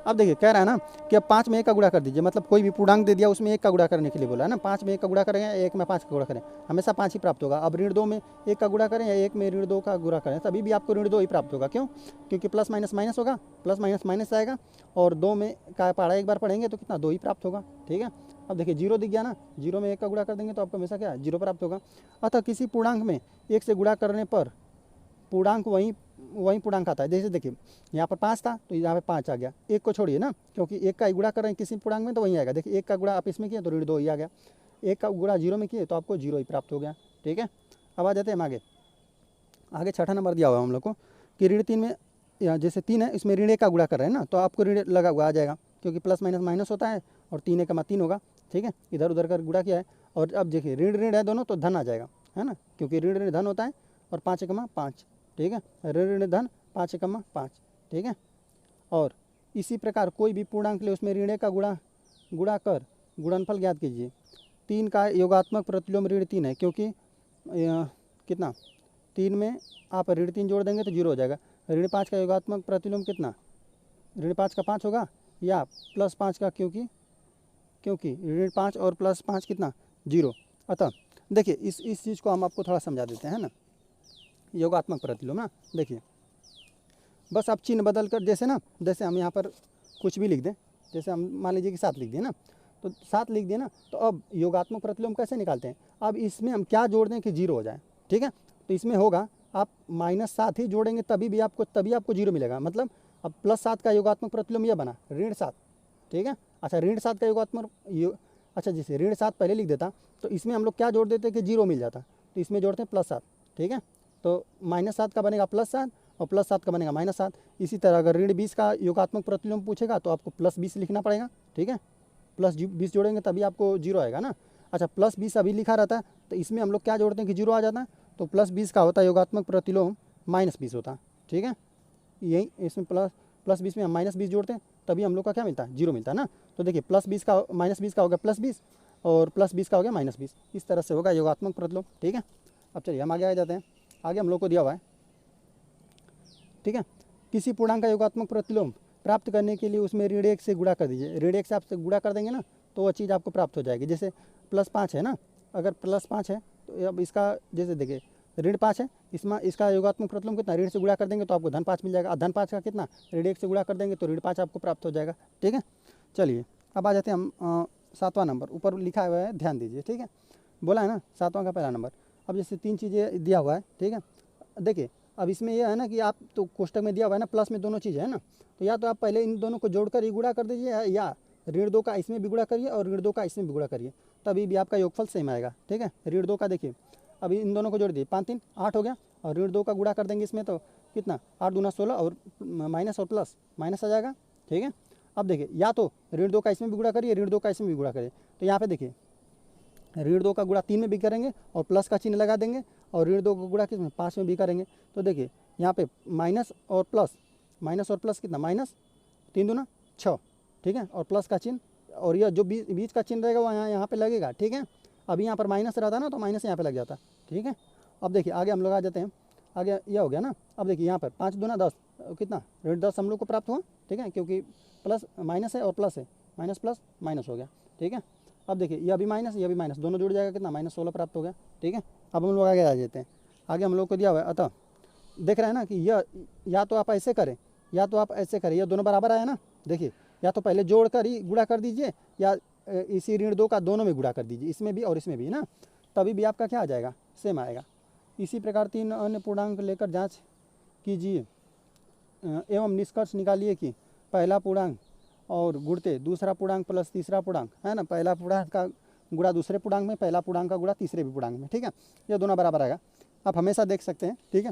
अब देखिए कह रहा है ना कि अब 5 में 1 का गुणा कर दीजिए, मतलब कोई भी पूर्णांक दे दिया उसमें 1 का गुणा करने के लिए बोला है ना। 5 में 1 का गुणा करेंगे, 1 में 5 का गुणा करें, हमेशा 5 ही प्राप्त होगा। अब ऋण 2 में 1 का गुणा करें या 1 में ऋण 2 का गुणा करें, तभी भी आपको ऋण 2 ही प्राप्त होगा। क्यों? क्योंकि प्लस माइनस माइनस होगा, प्लस माइनस माइनस आएगा, और 2 में का पढ़ा एक बार पढ़ेंगे तो कितना 2 ही प्राप्त होगा, ठीक है। अब देखिए जीरो दिख गया ना, जीरो में 1 का गुणा कर देंगे तो आपको हमेशा क्या जीरो प्राप्त होगा। अतः किसी पूर्णांक में 1 से गुणा करने पर पूर्णांक वही पूर्णांक आता है। जैसे देखिए यहाँ पर 5 था तो यहाँ पे 5 आ गया, 1 को छोड़िए ना, क्योंकि 1 का ही गुणा कर रहे हैं किसी पूर्णांक में तो वही आएगा। देखिए 1 का गुणा आप इसमें किए तो ऋण 2 ही आ गया, 1 का गुणा जीरो में किए तो आपको जीरो ही प्राप्त हो गया, ठीक है। अब आ जाते हैं हम आगे 6ठा नंबर दिया हुआ है हम लोग को कि ऋण 3 में जैसे 3 है, इसमें ऋण 1 का गुणा कर रहे हैं ना, तो आपको ऋण लगा हुआ आ जाएगा, क्योंकि प्लस माइनस माइनस होता है और 3 1 3 होगा, ठीक है। इधर उधर कर गुणा किया है, और अब देखिए ऋण ऋण है दोनों तो धन आ जाएगा, है ना, क्योंकि ऋण ऋण धन होता है, और 5 1 5, ठीक है, ऋण ऋण धन 5 1 5, ठीक है। और इसी प्रकार कोई भी पूर्णांक ले उसमें ऋण का गुणा कर गुणनफल ज्ञात कीजिए। 3 का योगात्मक प्रतिलोम ऋण 3 है, क्योंकि कितना 3 में आप ऋण 3 जोड़ देंगे तो जीरो हो जाएगा। ऋण 5 का योगात्मक प्रतिलोम कितना, ऋण 5 का 5 होगा या प्लस 5 का, क्योंकि ऋण 5 और प्लस 5 कितना जीरो। अतः देखिए इस चीज़ को हम आपको थोड़ा समझा देते हैं ना, योगात्मक प्रतिलोम ना। देखिए बस आप चिन्ह बदल कर, जैसे हम यहाँ पर कुछ भी लिख दें, जैसे हम मान लीजिए कि 7 लिख दिए ना, तो 7 लिख दिए ना, तो अब योगात्मक प्रतिलोम कैसे निकालते हैं। अब इसमें हम क्या जोड़ दें कि जीरो हो जाए, ठीक है। तो इसमें होगा आप -7 ही जोड़ेंगे तभी आपको जीरो मिलेगा। मतलब अब +7 का योगात्मक प्रतिलोम यह बना ऋण 7, ठीक है। अच्छा ऋण 7 का योगात्मक अच्छा जैसे ऋण 7 पहले लिख देता तो इसमें हम लोग क्या जोड़ देते कि जीरो मिल जाता, तो इसमें जोड़ते हैं +7, ठीक है। तो -7 का बनेगा +7 और +7 का बनेगा -7। इसी तरह अगर ऋण 20 का योगात्मक प्रतिलोम पूछेगा तो आपको +20 लिखना पड़ेगा, ठीक है। +20 जोड़ेंगे तभी आपको जीरो आएगा ना। अच्छा +20 अभी लिखा रहता है तो इसमें हम लोग क्या जोड़ते हैं कि जीरो आ जाता है, तो +20 का होता है योगात्मक प्रतिलोम -20 होता है, ठीक है। यही इसमें +20 में हम -20 जोड़ते हैं तभी हम लोग का क्या मिलता है, जीरो मिलता है ना। तो देखिए +20 का -20 का हो गया +20 और +20 का हो गया -20, इस तरह से होगा योगात्मक प्रतिलोम, ठीक है। अब चलिए हम आगे आ जाते हैं। आगे हम लोग को दिया हुआ है, ठीक है, किसी पूर्णांक का योगात्मक प्रतिलोम प्राप्त करने के लिए उसमें ऋण 1 से गुणा कर दीजिए। ऋण 1 से आप गुणा कर देंगे ना तो वो चीज़ आपको प्राप्त हो जाएगी। जैसे +5 है ना, अगर +5 है तो अब इसका जैसे देखिए ऋण 5 है, इसका योगात्मक प्रतिलोम कितना, ऋण से गुणा कर देंगे तो आपको धन 5 मिल जाएगा। धन 5 का कितना, ऋण 1 से गुणा कर देंगे तो ऋण 5 आपको प्राप्त हो जाएगा, ठीक है। चलिए अब आ जाते हैं हम 7वां नंबर, ऊपर लिखा हुआ है ध्यान दीजिए, ठीक है। बोला है ना 7वां का पहला नंबर। अब जैसे 3 चीज़ें दिया हुआ है, ठीक है। देखिए अब इसमें यह है ना कि आप तो कोष्टक में दिया हुआ है ना प्लस में दोनों चीज़ है ना, तो या तो आप पहले इन दोनों को जोड़कर ही गुणा कर दीजिए या ऋण 2 का इसमें भी गुणा करिए और ऋण 2 का इसमें भी गुणा करिए, तभी भी आपका योगफल सेम आएगा, ठीक है। ऋण 2 का देखिए अभी इन दोनों को जोड़ दिए 5 3 8 हो गया, और ऋण 2 का गुणा कर देंगे इसमें तो कितना 8 दूना 16 और माइनस और प्लस माइनस आ जाएगा, ठीक है। अब देखिए या तो ऋण 2 का इसमें भी गुणा करिए, ऋण 2 का इसमें भी गुणा करिए, तो यहाँ पे देखिए ऋण 2 का गुणा 3 में भी करेंगे और प्लस का चिन्ह लगा देंगे, और ऋण 2 का गुणा किस में 5 में भी करेंगे। तो देखिए यहाँ पे माइनस और प्लस कितना, माइनस 3 दूना 6, ठीक है, और प्लस का चिन्ह, और यह जो बीच का चिन्ह रहेगा वो यहाँ पे लगेगा, ठीक है। अभी यहाँ पर माइनस रहता ना तो माइनस यहाँ पे लग जाता, ठीक है। अब देखिए आगे हम लोग आ जाते हैं, आगे यह हो गया ना। अब देखिए यहाँ पर 5 दूना 10, कितना ऋण 10 हम लोग को प्राप्त हुआ, ठीक है, क्योंकि प्लस माइनस है और प्लस है, माइनस प्लस माइनस हो गया, ठीक है। अब देखिए यह भी माइनस, यह भी माइनस, दोनों जुड़ जाएगा, कितना -16 प्राप्त हो गया, ठीक है। अब हम लोग आगे आ जाते हैं, आगे हम लोग को दिया हुआ है, अतः देख रहे हैं ना कि यह या तो आप ऐसे करें या तो आप ऐसे करें, यह दोनों बराबर आया ना। देखिए या तो पहले जोड़ कर ही गुणा कर दीजिए, या इसी ऋण 2 का दोनों में गुणा कर दीजिए, इसमें भी और इसमें भी ना, तभी भी आपका क्या आ जाएगा, सेम आएगा। इसी प्रकार 3 अन्य पूर्णांक लेकर जांच कीजिए एवं निष्कर्ष निकालिए कि पहला पूर्णांक और गुणते दूसरा पूर्णांक प्लस तीसरा पूर्णांक है ना, पहला पूर्णांक का गुणा दूसरे पूर्णांक में, पहला पूर्णांक का गुणा तीसरे भी पूर्णांक में, ठीक है, ये दोनों बराबर आएगा। आप हमेशा देख सकते हैं, ठीक है।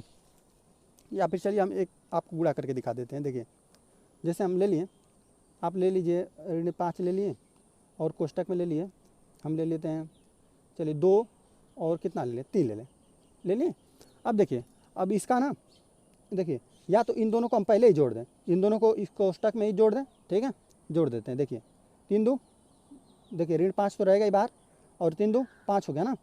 या फिर चलिए हम एक आपको गुणा करके दिखा देते हैं। देखिए जैसे हम ले लिए, आप ले लीजिए ऋण 5 ले लिए और कोष्टक में ले लिए, हम ले लेते हैं, चलिए 2 और कितना ले लें, 3 ले लिए। अब देखिए अब इसका ना, देखिए या तो इन दोनों को हम पहले ही जोड़ दें, इन दोनों को इस कोष्टक में ही जोड़ दें, ठीक है, जोड़ देते हैं। देखिए 3 2, देखिए ऋण 5 तो रहेगा ही बाहर, और 3 2 5 हो गया ना,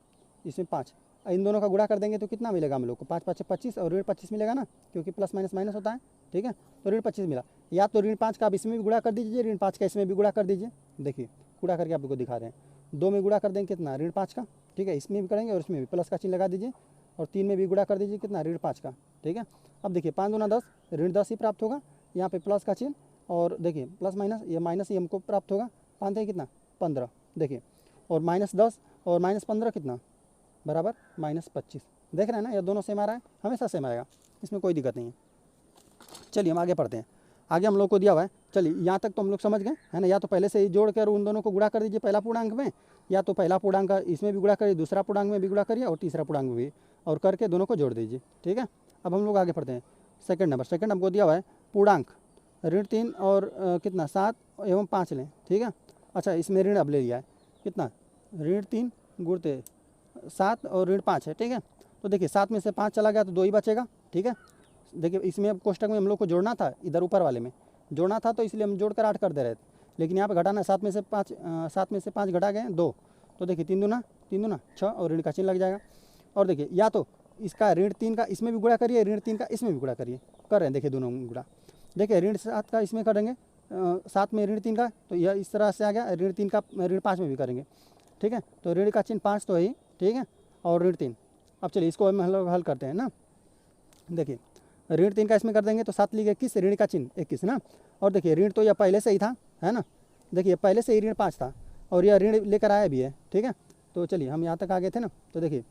इसमें 5, इन दोनों का गुणा कर देंगे तो कितना मिलेगा हम लोग को, 5 5 25, और ऋण 25 मिलेगा ना, क्योंकि प्लस माइनस माइनस होता है, ठीक है। तो ऋण 25 मिला। या तो ऋण 5 का आप इसमें भी गुणा कर दीजिए, ऋण 5 का इसमें भी गुणा कर दीजिए। देखिए गुणा करके आपको दिखा रहे हैं, 2 में गुणा कर देंगे कितना, ऋण 5 का, ठीक है, इसमें भी करेंगे और इसमें भी प्लस का चिन्ह लगा दीजिए, और 3 में भी गुणा कर दीजिए, कितना, ऋण 5 का, ठीक है। अब देखिए 5 दूना 10, ऋण 10 ही प्राप्त होगा, यहाँ पे प्लस का चिन्ह, और देखिए प्लस माइनस, ये माइनस ही हमको प्राप्त होगा, 5 है कितना 15, देखिए, और -10 और -15 कितना, बराबर -25। देख रहे हैं ना, ये दोनों सेम आ रहा है, हमेशा सेम आएगा, इसमें कोई दिक्कत नहीं है। चलिए हम आगे पढ़ते हैं। आगे हम लोग को दिया हुआ है, चलिए यहाँ तक तो हम लोग समझ गए, है ना। या तो पहले से ही जोड़ कर उन दोनों को गुणा कर दीजिए पहला पूर्णांक में, या तो पहला पूर्णांक का इसमें भी गुणा करिए, दूसरा पूर्णांक में भी गुणा करिए, और तीसरा पूर्णांक में भी, और करके दोनों को जोड़ दीजिए, ठीक है। अब हम लोग आगे पढ़ते हैं। सेकंड नंबर हमको दिया हुआ है, पूर्णांक ऋण 3 और कितना 7 एवं 5 लें, ठीक है। अच्छा इसमें ऋण अब ले लिया है, कितना, ऋण 3 गुणते 7 और ऋण 5 है, ठीक है। तो देखिए 7 में से 5 चला गया तो 2 ही बचेगा, ठीक है। देखिए इसमें अब कोष्टक में हम लोग को जोड़ना था, इधर ऊपर वाले में जोड़ना था, तो इसलिए हम जोड़कर 8 कर दे रहे थे, लेकिन यहाँ पे घटाना, 7 में से 5 घटा गए 2, तो देखिए 3 दूना 6, और ऋण का चिन्ह लग जाएगा। और देखिए या तो इसका ऋण 3 का इसमें भी गुणा करिए, ऋण 3 का इसमें भी गुणा करिए, कर रहे हैं, देखिए दोनों गुणा। देखिए ऋण 7 का इसमें करेंगे, 7 में ऋण 3 का, तो यह इस तरह से आ गया, ऋण 3 का ऋण 5 में भी करेंगे, ठीक है। तो ऋण का चिन्ह 5 तो है ही, ठीक है, और ऋण 3। अब चलिए इसको हम हल करते हैं ना। देखिए ऋण 3 का इसमें कर देंगे तो 7 लिखे 21, ऋण का चिन्ह 21 ना। और देखिए ऋण तो यह पहले से ही था, है ना, देखिए पहले से ही ऋण 5 था, और यह ऋण लेकर आया भी है, ठीक है। तो चलिए हम यहाँ तक आ गए थे ना, तो देखिए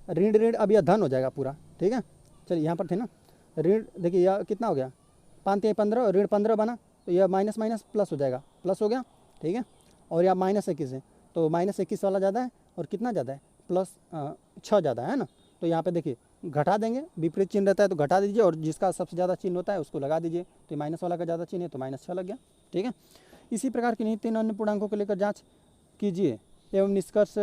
ऋण अब यह धन हो जाएगा पूरा, ठीक है। चलिए यहाँ पर थे ना, ऋण देखिए यह कितना हो गया, 5 3 15, और ऋण 15 बना, तो यह माइनस माइनस प्लस हो जाएगा, प्लस हो गया, ठीक है। और यह -21 है, तो -21 वाला ज़्यादा है, और कितना ज़्यादा है, +6 ज़्यादा है ना। तो यहाँ पे देखिए घटा देंगे, विपरीत चिन्ह रहता है तो घटा दीजिए, और जिसका सबसे ज़्यादा चिन्ह होता है उसको लगा दीजिए। तो ये माइनस वाला का ज़्यादा चिन्ह है तो -6 लग गया, ठीक है। इसी प्रकार की 3 अन्य पूर्णांकों को लेकर जांच कीजिए एवं निष्कर्ष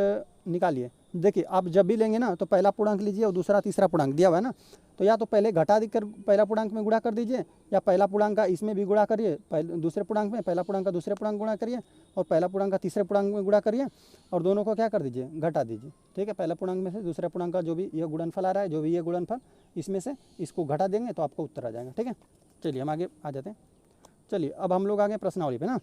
निकालिए। देखिए आप जब भी लेंगे ना तो पहला पूर्णांक लीजिए और दूसरा तीसरा पूर्णांक दिया हुआ है ना, तो या तो पहले घटा देकर पहला पूर्णांक में गुणा कर दीजिए, या पहला पूर्णांक का इसमें भी गुणा करिए, पहले दूसरे पूर्णांक में, पहला पूर्णांक का दूसरे पूर्णांक गुणा करिए, और पहला पूर्णांक का तीसरे पूर्णांक में गुणा करिए, और दोनों को क्या कर दीजिए, घटा दीजिए, ठीक है। पहला पूर्णांक में से दूसरे पूर्णांक का जो भी ये गुणनफल आ रहा है, जो भी ये गुणनफल, इसमें से इसको घटा देंगे तो आपको उत्तर आ जाएगा, ठीक है। चलिए हम आगे आ जाते हैं। चलिए अब हम लोग आ गए प्रश्नावली पे ना।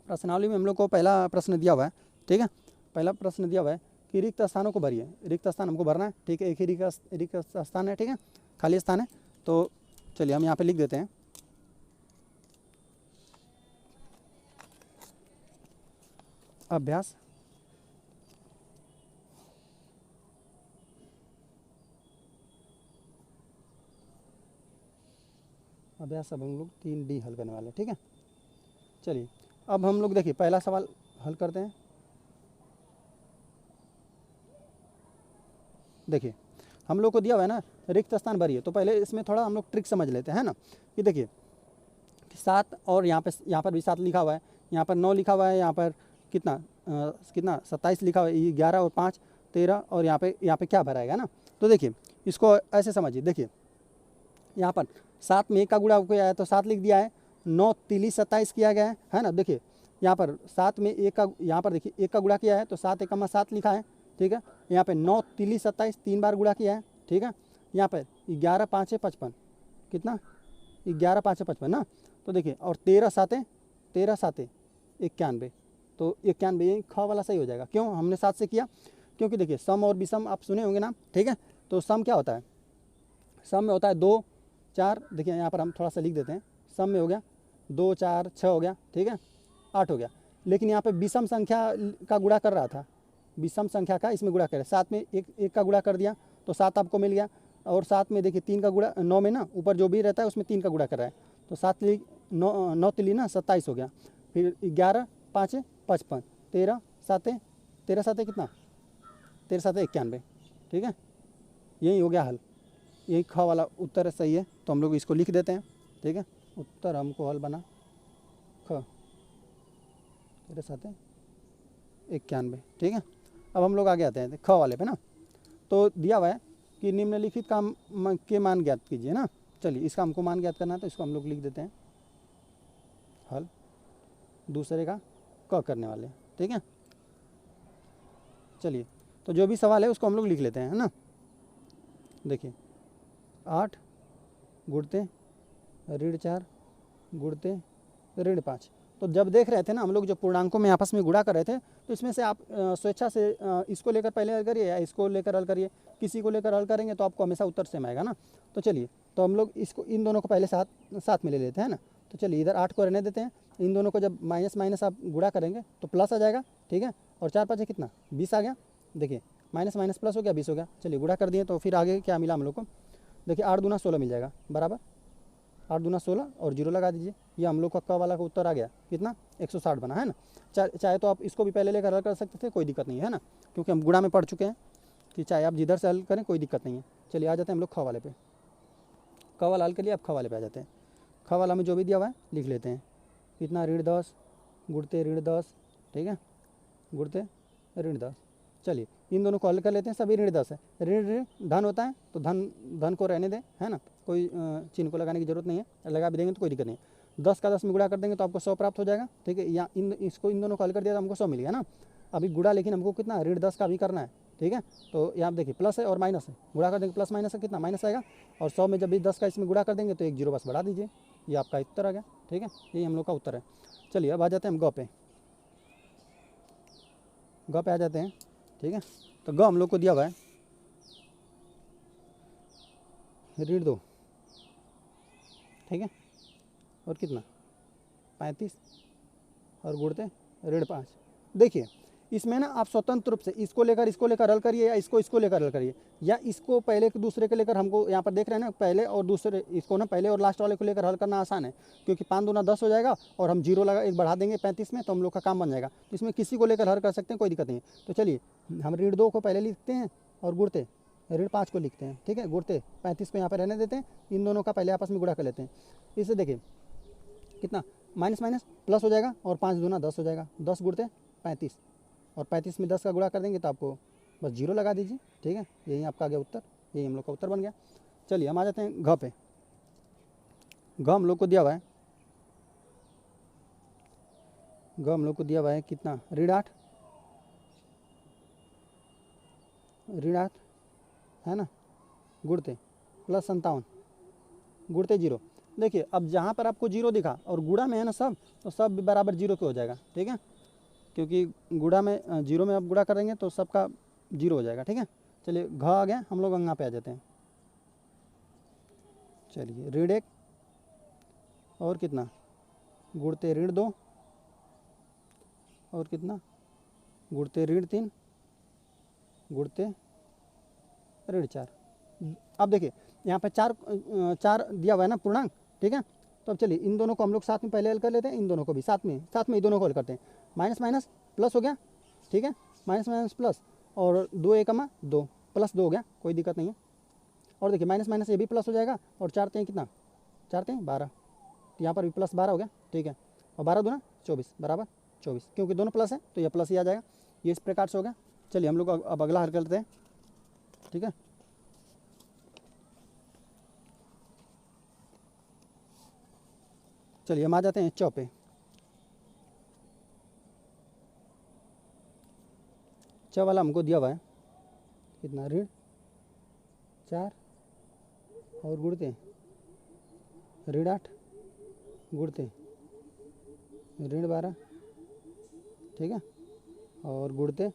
प्रश्नावली में हम लोग को पहला प्रश्न दिया हुआ है, ठीक है। पहला प्रश्न दिया हुआ है कि रिक्त स्थानों को भरिए। रिक्त स्थान हमको भरना है, ठीक है, एक ही रिक्त स्थान है, ठीक है, खाली स्थान है। तो चलिए हम यहाँ पे लिख देते हैं, अभ्यास अब हम लोग 3D हल करने वाले हैं, ठीक है। चलिए अब हम लोग देखिए पहला सवाल हल करते हैं। देखिए हम लोग को दिया हुआ है ना, रिक्त स्थान भरिए, तो पहले इसमें थोड़ा हम लोग ट्रिक समझ लेते हैं ना, कि देखिए 7 और यहाँ पर भी 7 लिखा हुआ है, यहाँ पर 9 लिखा हुआ है, यहाँ पर कितना कितना 27 लिखा हुआ है, ये 11 और 5 13, और यहाँ पे क्या भराएगा ना। तो देखिए इसको ऐसे समझिए, देखिए यहाँ पर 7 में 1 का गुणा किया है तो 7 लिख दिया है, 9 तिली 27 किया गया है ना। देखिए यहाँ पर 7 में 1 का, यहाँ पर देखिए 1 का गुणा किया है तो 7 एकमा 7 लिखा है, ठीक है। यहाँ पे 9 तिली 27 3 बार गुणा किया है, ठीक है। यहाँ पर 11 5 55, कितना 11 5 55 ना। तो देखिए और 13 7 91, तो 91 ये ख वाला सही हो जाएगा। क्यों हमने 7 से किया, क्योंकि देखिए सम और विषम आप सुने होंगे ना, ठीक है। तो सम क्या होता है, सम में होता है 2 4, देखिए यहाँ पर हम थोड़ा सा लिख देते हैं, सम में हो गया 2 4 6 हो गया, ठीक है, 8 हो गया। लेकिन यहाँ पे विषम संख्या का गुणा कर रहा था, विषम संख्या का इसमें गुणा करे, 7 में एक का गुणा कर दिया तो 7 आपको मिल गया, और 7 में देखिए 3 का गुणा, 9 में ना ऊपर जो भी रहता है उसमें 3 का गुणा कर रहा है, तो 7 ली 9 तिली ना 27 हो गया। फिर 11 5 55, 13 7 कितना, 13 7 91, ठीक है। यही हो गया हल, यही ख वाला उत्तर सही है, तो हम लोग इसको लिख देते हैं, ठीक है। उत्तर हमको हल बना ख 13 7 91, ठीक है। अब हम लोग आगे आते हैं ख वाले पे ना। तो दिया हुआ है कि निम्नलिखित काम के मान ज्ञात कीजिए ना। चलिए इसका हमको मान ज्ञात करना है, तो इसको हम लोग लिख देते हैं हल, दूसरे का क करने वाले, ठीक है। चलिए तो जो भी सवाल है उसको हम लोग लिख लेते हैं, है ना। देखिए 8 गुणते ऋण 4 गुणते ऋण 5। तो जब देख रहे थे ना हम लोग जो पूर्णांकों में आपस में गुणा कर रहे थे, तो इसमें से आप स्वेच्छा से इसको लेकर पहले हल करिए या इसको लेकर हल करिए, किसी को लेकर हल करेंगे तो आपको हमेशा उत्तर सेम आएगा ना। तो चलिए तो हम लोग इसको इन दोनों को पहले साथ में ले लेते हैं ना। तो चलिए इधर 8 को रहने देते हैं, इन दोनों को जब माइनस माइनस आप गुणा करेंगे तो प्लस आ जाएगा, ठीक है। और 4 5 कितना 20 आ गया, देखिए माइनस माइनस प्लस हो गया 20 हो गया। चलिए गुणा कर दिए, तो फिर आगे क्या मिला हम लोग को, देखिए 8 दूना 16 मिल जाएगा, बराबर 8 दूना 16 और 0 लगा दीजिए, ये हम लोग का क वाला का उत्तर आ गया, कितना 160 बना, है ना। चाहे तो आप इसको भी पहले लेकर हल कर सकते थे, कोई दिक्कत नहीं है ना, क्योंकि हम गुणा में पढ़ चुके हैं कि चाहे आप जिधर से हल करें कोई दिक्कत नहीं है। चलिए आ जाते हैं हम लोग ख वाले पे, क वाला हल के लिए आप ख वाले पे आ जाते हैं। ख वाला में जो भी दिया हुआ है लिख लेते हैं, कितना ऋण 10 गुणते ऋण 10, ठीक है, गुणते ऋण 10। चलिए इन दोनों को हल कर लेते हैं, सभी ऋण 10 है, ऋण ऋण धन होता है तो धन को रहने दें, है ना, कोई चिन्ह को लगाने की जरूरत नहीं है, लगा भी देंगे तो कोई दिक्कत नहीं है। 10 का 10 में गुणा कर देंगे तो आपको 100 प्राप्त हो जाएगा, ठीक है। या इन दोनों को हल कर दिया तो हमको 100 मिल गया ना। अभी गुणा लेकिन हमको कितना ऋण 10 का भी करना है, ठीक है। तो यहाँ देखिए प्लस है और माइनस है, गुणा कर देंगे प्लस माइनस है कितना माइनस आएगा, और 100 में जब भी 10 का इसमें गुणा कर देंगे तो 1 0 बस बढ़ा दीजिए, ये आपका उत्तर आ गया, ठीक है। यही हम लोग का उत्तर है। चलिए अब आ जाते हैं हम ग पे, ग पे आ जाते हैं, ठीक है। तो ग हम लोग को दिया हुआ है ऋण 2, ठीक है, और कितना 35 और गुणते ऋण 5। देखिए इसमें ना आप स्वतंत्र रूप से इसको लेकर हल करिए या इसको लेकर हल करिए, या इसको पहले एक दूसरे के लेकर, हमको यहाँ पर देख रहे हैं ना पहले और दूसरे, इसको ना पहले और लास्ट वाले को लेकर हल करना आसान है, क्योंकि 5 दूना 10 हो जाएगा और हम 0 लगा 1 बढ़ा देंगे 35 में, तो हम लोग का काम बन जाएगा। तो इसमें किसी को लेकर हल कर सकते हैं, कोई दिक्कत नहीं है। तो चलिए हम ऋण 2 को पहले लिखते हैं और गुणते ऋण 5 को लिखते हैं, ठीक है। गुणते 35 को यहाँ पर रहने देते हैं, इन दोनों का पहले आपस में गुणा कर लेते हैं। इससे देखिए कितना माइनस माइनस प्लस हो जाएगा और 5 दूना 10 हो जाएगा, 10 गुणते 35, और 35 में 10 का गुणा कर देंगे तो आपको बस 0 लगा दीजिए, ठीक है। यही आपका आ गया उत्तर, यही हम लोग का उत्तर बन गया। चलिए हम आ जाते हैं घ पे। घ हम लोग को दिया हुआ है, घ हम लोग को दिया हुआ है कितना ऋण 8 है ना, गुणते प्लस 57 गुणते 0। देखिए अब जहाँ पर आपको 0 दिखा और गुणा में है ना सब, तो सब बराबर 0 के हो जाएगा, ठीक है, क्योंकि गुणा में 0 में आप गुणा करेंगे तो सबका 0 हो जाएगा, ठीक है। चलिए घ आ गया, हम लोग अंगा पे आ जाते हैं। चलिए ऋण 1 और कितना गुणते ऋण 2 और कितना गुणते ऋण 3 गुणते ऋण 4। अब देखिए यहाँ पे चार दिया हुआ है ना पूर्णांक, ठीक है। तो अब चलिए इन दोनों को हम लोग साथ में पहले हल कर लेते हैं, इन दोनों को भी साथ में इन दोनों को हल करते हैं। माइनस माइनस प्लस हो गया, ठीक है, माइनस माइनस प्लस, और 2 एकमा 2 प्लस 2 हो गया, कोई दिक्कत नहीं है। और देखिए माइनस माइनस ये भी प्लस हो जाएगा, और 4 3 कितना 4 3 12, तो यहाँ पर भी प्लस 12 हो गया, ठीक है, और 12 दूना 24 बराबर 24, क्योंकि दोनों प्लस है तो यह प्लस ही आ जाएगा। ये इस प्रकार से हो गया। चलिए हम लोग अब अगला हल करते हैं, ठीक है। चलिए हम आ जाते हैं च पे। च वाला हमको दिया हुआ है कितना, ऋण 4 और गुणते ऋण 8 गुणते ऋण 12, ठीक है, और गुणते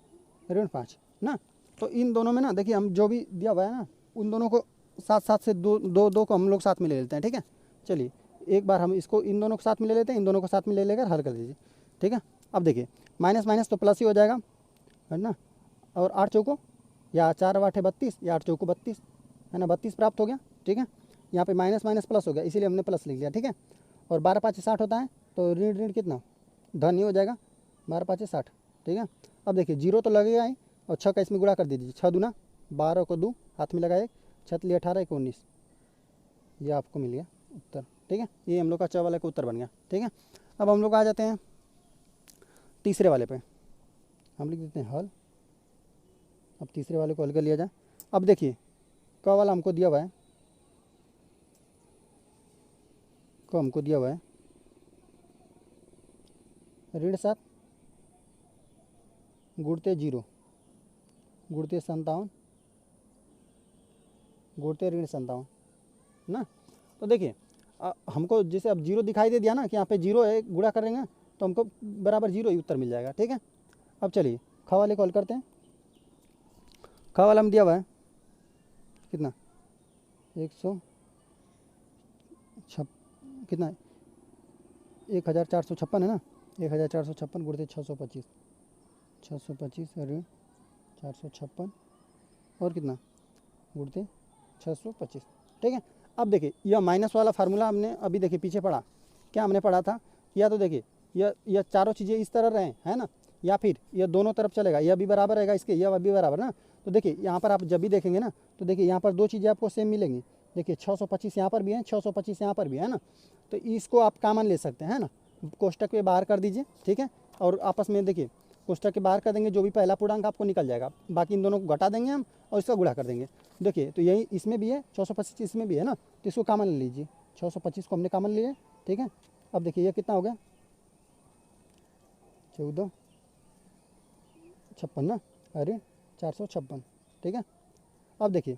ऋण 5 ना। तो इन दोनों में ना देखिए, हम जो भी दिया हुआ है ना उन दोनों को साथ साथ से दो दो दो को हम लोग साथ में ले लेते हैं, ठीक है। चलिए एक बार हम इसको इन दोनों को साथ में ले लेते हैं, इन दोनों को साथ में ले लेकर हल कर दीजिए, ठीक है। अब देखिए माइनस माइनस तो प्लस ही हो जाएगा, है ना। और 8 चौको या 4 8 32 या 8 चौको 32, है ना, 32 प्राप्त हो गया, ठीक है। यहाँ पे माइनस माइनस प्लस हो गया, इसीलिए हमने प्लस लिख लिया, ठीक है। और 12 5 60 होता है, तो ऋण ऋण कितना धन ही हो जाएगा, 12 5 60, ठीक है। अब देखिए जीरो तो लगेगा ही, और 6 का इसमें गुणा कर दीजिए, 6 दूना 12 को 2 हाथ में लगा 1, 6 लिए 18 1 19, ये आपको मिल गया उत्तर, ठीक है। ये हम लोग का च वाले का उत्तर बन गया, ठीक है। अब हम लोग आ जाते हैं तीसरे वाले पे, हम लिख देते हैं हल। अब तीसरे वाले को हल कर लिया जाए। अब देखिए क वाला हमको दिया हुआ है, क हमको दिया हुआ है ऋण 7 गुणते 0 गुणते 57 गुणते ऋण 57 ना। तो देखिए हमको जैसे अब 0 दिखाई दे दिया ना कि यहाँ पे 0 है, गुणा करेंगे तो हमको बराबर 0 ही उत्तर मिल जाएगा, ठीक है। अब चलिए ख वाले को हल करते हैं। ख वाला में दिया हुआ है कितना 100 कितना 1456 है ना, 1456 गुणते 625 ऋण 456 और कितना गुणते 625, ठीक है। अब देखिए यह माइनस वाला फार्मूला हमने अभी देखिए पीछे पढ़ा, क्या हमने पढ़ा था, या तो देखिए यह चारों चीज़ें इस तरह रहें, है ना, या फिर यह दोनों तरफ चलेगा, यह भी बराबर रहेगा इसके, यह भी बराबर ना। तो देखिए यहाँ पर आप जब भी देखेंगे ना, तो देखिए यहाँ पर दो चीज़ें आपको सेम मिलेंगी। देखिए 625 यहाँ पर भी है, 625 यहाँ पर भी है ना, तो इसको आप कॉमन ले सकते हैं ना, कोष्टक पे बाहर कर दीजिए, ठीक है। और आपस में देखिए कोष्टक के बाहर कर देंगे, जो भी पहला पूर्णांक आपको निकल जाएगा, बाकी इन दोनों को घटा देंगे हम और इसका गुणा कर देंगे। देखिए तो यही इसमें भी है, 625 इसमें भी है ना, तो इसको कॉमन ले लीजिए, 625 को हमने कॉमन लिया, ठीक है। अब देखिए ये कितना हो गया 14 56 ना, अरे 456, ठीक है। अब देखिए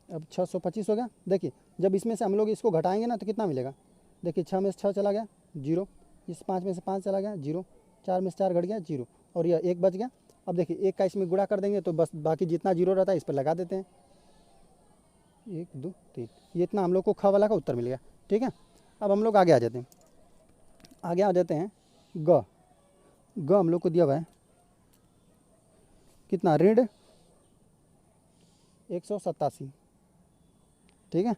अब 625 हो गया। देखिए जब इसमें से हम लोग इसको घटाएंगे ना तो कितना मिलेगा, देखिए 6 में से 6 चला गया 0, इस 5 में से 5 चला गया 0, 4 में से 4 घट गया 0, और यह 1 बच गया। अब देखिए 1 का इसमें गुणा कर देंगे तो बस बाकी जितना 0 रहता है इस पर लगा देते हैं, 1 2 3, ये इतना हम लोग को ख वाला का उत्तर मिल गया, ठीक है। अब हम लोग आगे आ जाते हैं, आगे आ जाते हैं ग हम लोग को दिया हुआ है कितना ऋण 187, ठीक है,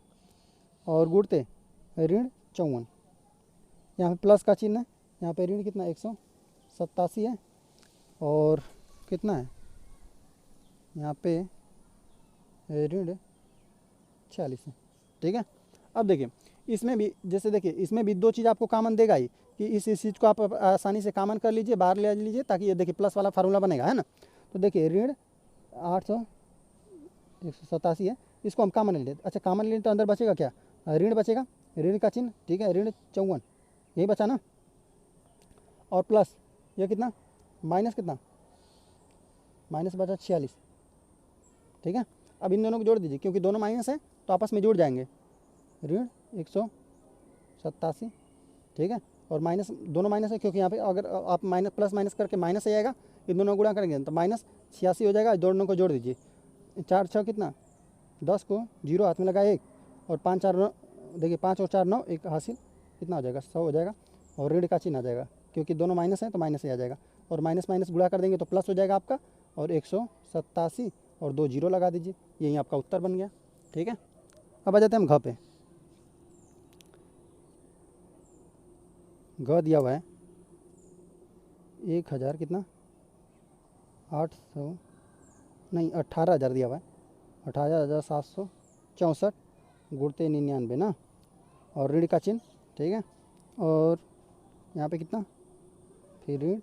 और गुणते ऋण 54, यहाँ पे प्लस का चिन्ह है, यहाँ पे ऋण कितना 187 है, और कितना है यहाँ पे ऋण 46 है, ठीक है। अब देखिए इसमें भी जैसे देखिए इसमें भी दो चीज़ आपको कॉमन देगा ही, कि इस चीज़ को आप आसानी से कॉमन कर लीजिए, बाहर ले लीजिए, ताकि ये देखिए प्लस वाला फार्मूला बनेगा, है ना। तो देखिए ऋण 187 है, इसको हम कॉमन ले लेते। अच्छा कॉमन ले तो अंदर बचेगा क्या, ऋण बचेगा, ऋण का चिन्ह, ठीक है, ऋण 54 यही बचा ना, और प्लस ये कितना माइनस कितना माइनस बचा 46, ठीक है। अब इन दोनों को जोड़ दीजिए, क्योंकि दोनों माइनस है तो आपस में जुड़ जाएंगे, ऋण 187, ठीक है, और माइनस दोनों माइनस है, क्योंकि यहाँ पे अगर आप माइनस प्लस माइनस करके माइनस आ जाएगा, इन दोनों गुणा करेंगे तो माइनस 86 हो जाएगा। दोनों को जोड़ दीजिए, 4 6 कितना 10 को 0 हाथ में लगा 1, और 5 4 9, देखिए 5 और 4 9 1 हासिल, कितना हो जाएगा 100 हो जाएगा, और ऋण का चिन्ह आ जाएगा, क्योंकि दोनों माइनस है तो माइनस ही आ जाएगा, और माइनस माइनस गुणा कर देंगे तो प्लस हो जाएगा आपका, और 187 और 2 0 लगा दीजिए, यही आपका उत्तर बन गया, ठीक है। अब आ जाते हैं हम घ पे। घ दिया हुआ है 1000 कितना 800 नहीं 18,000 दिया हुआ है, 18,764 गुणते 99 ना, और ऋण का चिन्ह, ठीक है। और यहाँ पे कितना फिर ऋण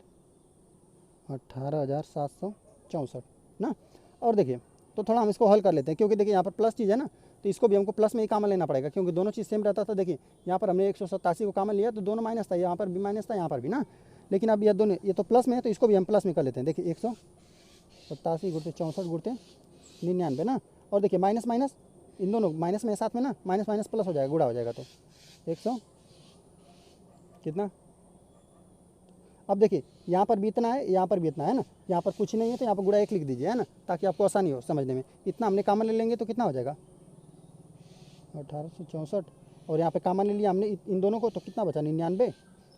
18,764 ना। और देखिए तो थोड़ा हम इसको हल कर लेते हैं, क्योंकि देखिए यहाँ पर प्लस चीज़ है ना, तो इसको भी हमको प्लस में ही कॉमन लेना पड़ेगा, क्योंकि दोनों चीज़ सेम रहता था। देखिए यहाँ पर हमने 187 को कॉमन लिया तो दोनों माइनस था, यहाँ पर भी माइनस था, यहाँ पर भी ना। लेकिन अब ये दोनों ये तो प्लस में है, तो इसको भी हम प्लस में कर लेते हैं। देखिए 187 गुणते 64 गुणते 99 ना। और देखिए माइनस माइनस इन दोनों माइनस में साथ में ना, माइनस माइनस प्लस हो जाएगा, गुणा हो जाएगा, तो 100 कितना। अब देखिए यहाँ पर भी इतना है, यहाँ पर भी इतना है ना, यहाँ पर कुछ नहीं है तो यहाँ पर गुणा 1 लिख दीजिए, है ना, ताकि आपको आसानी हो समझने में। इतना हमने कॉमन ले लेंगे तो कितना हो जाएगा 1864, और यहाँ पे कॉमन ले लिया हमने इन दोनों को, तो कितना बचा 99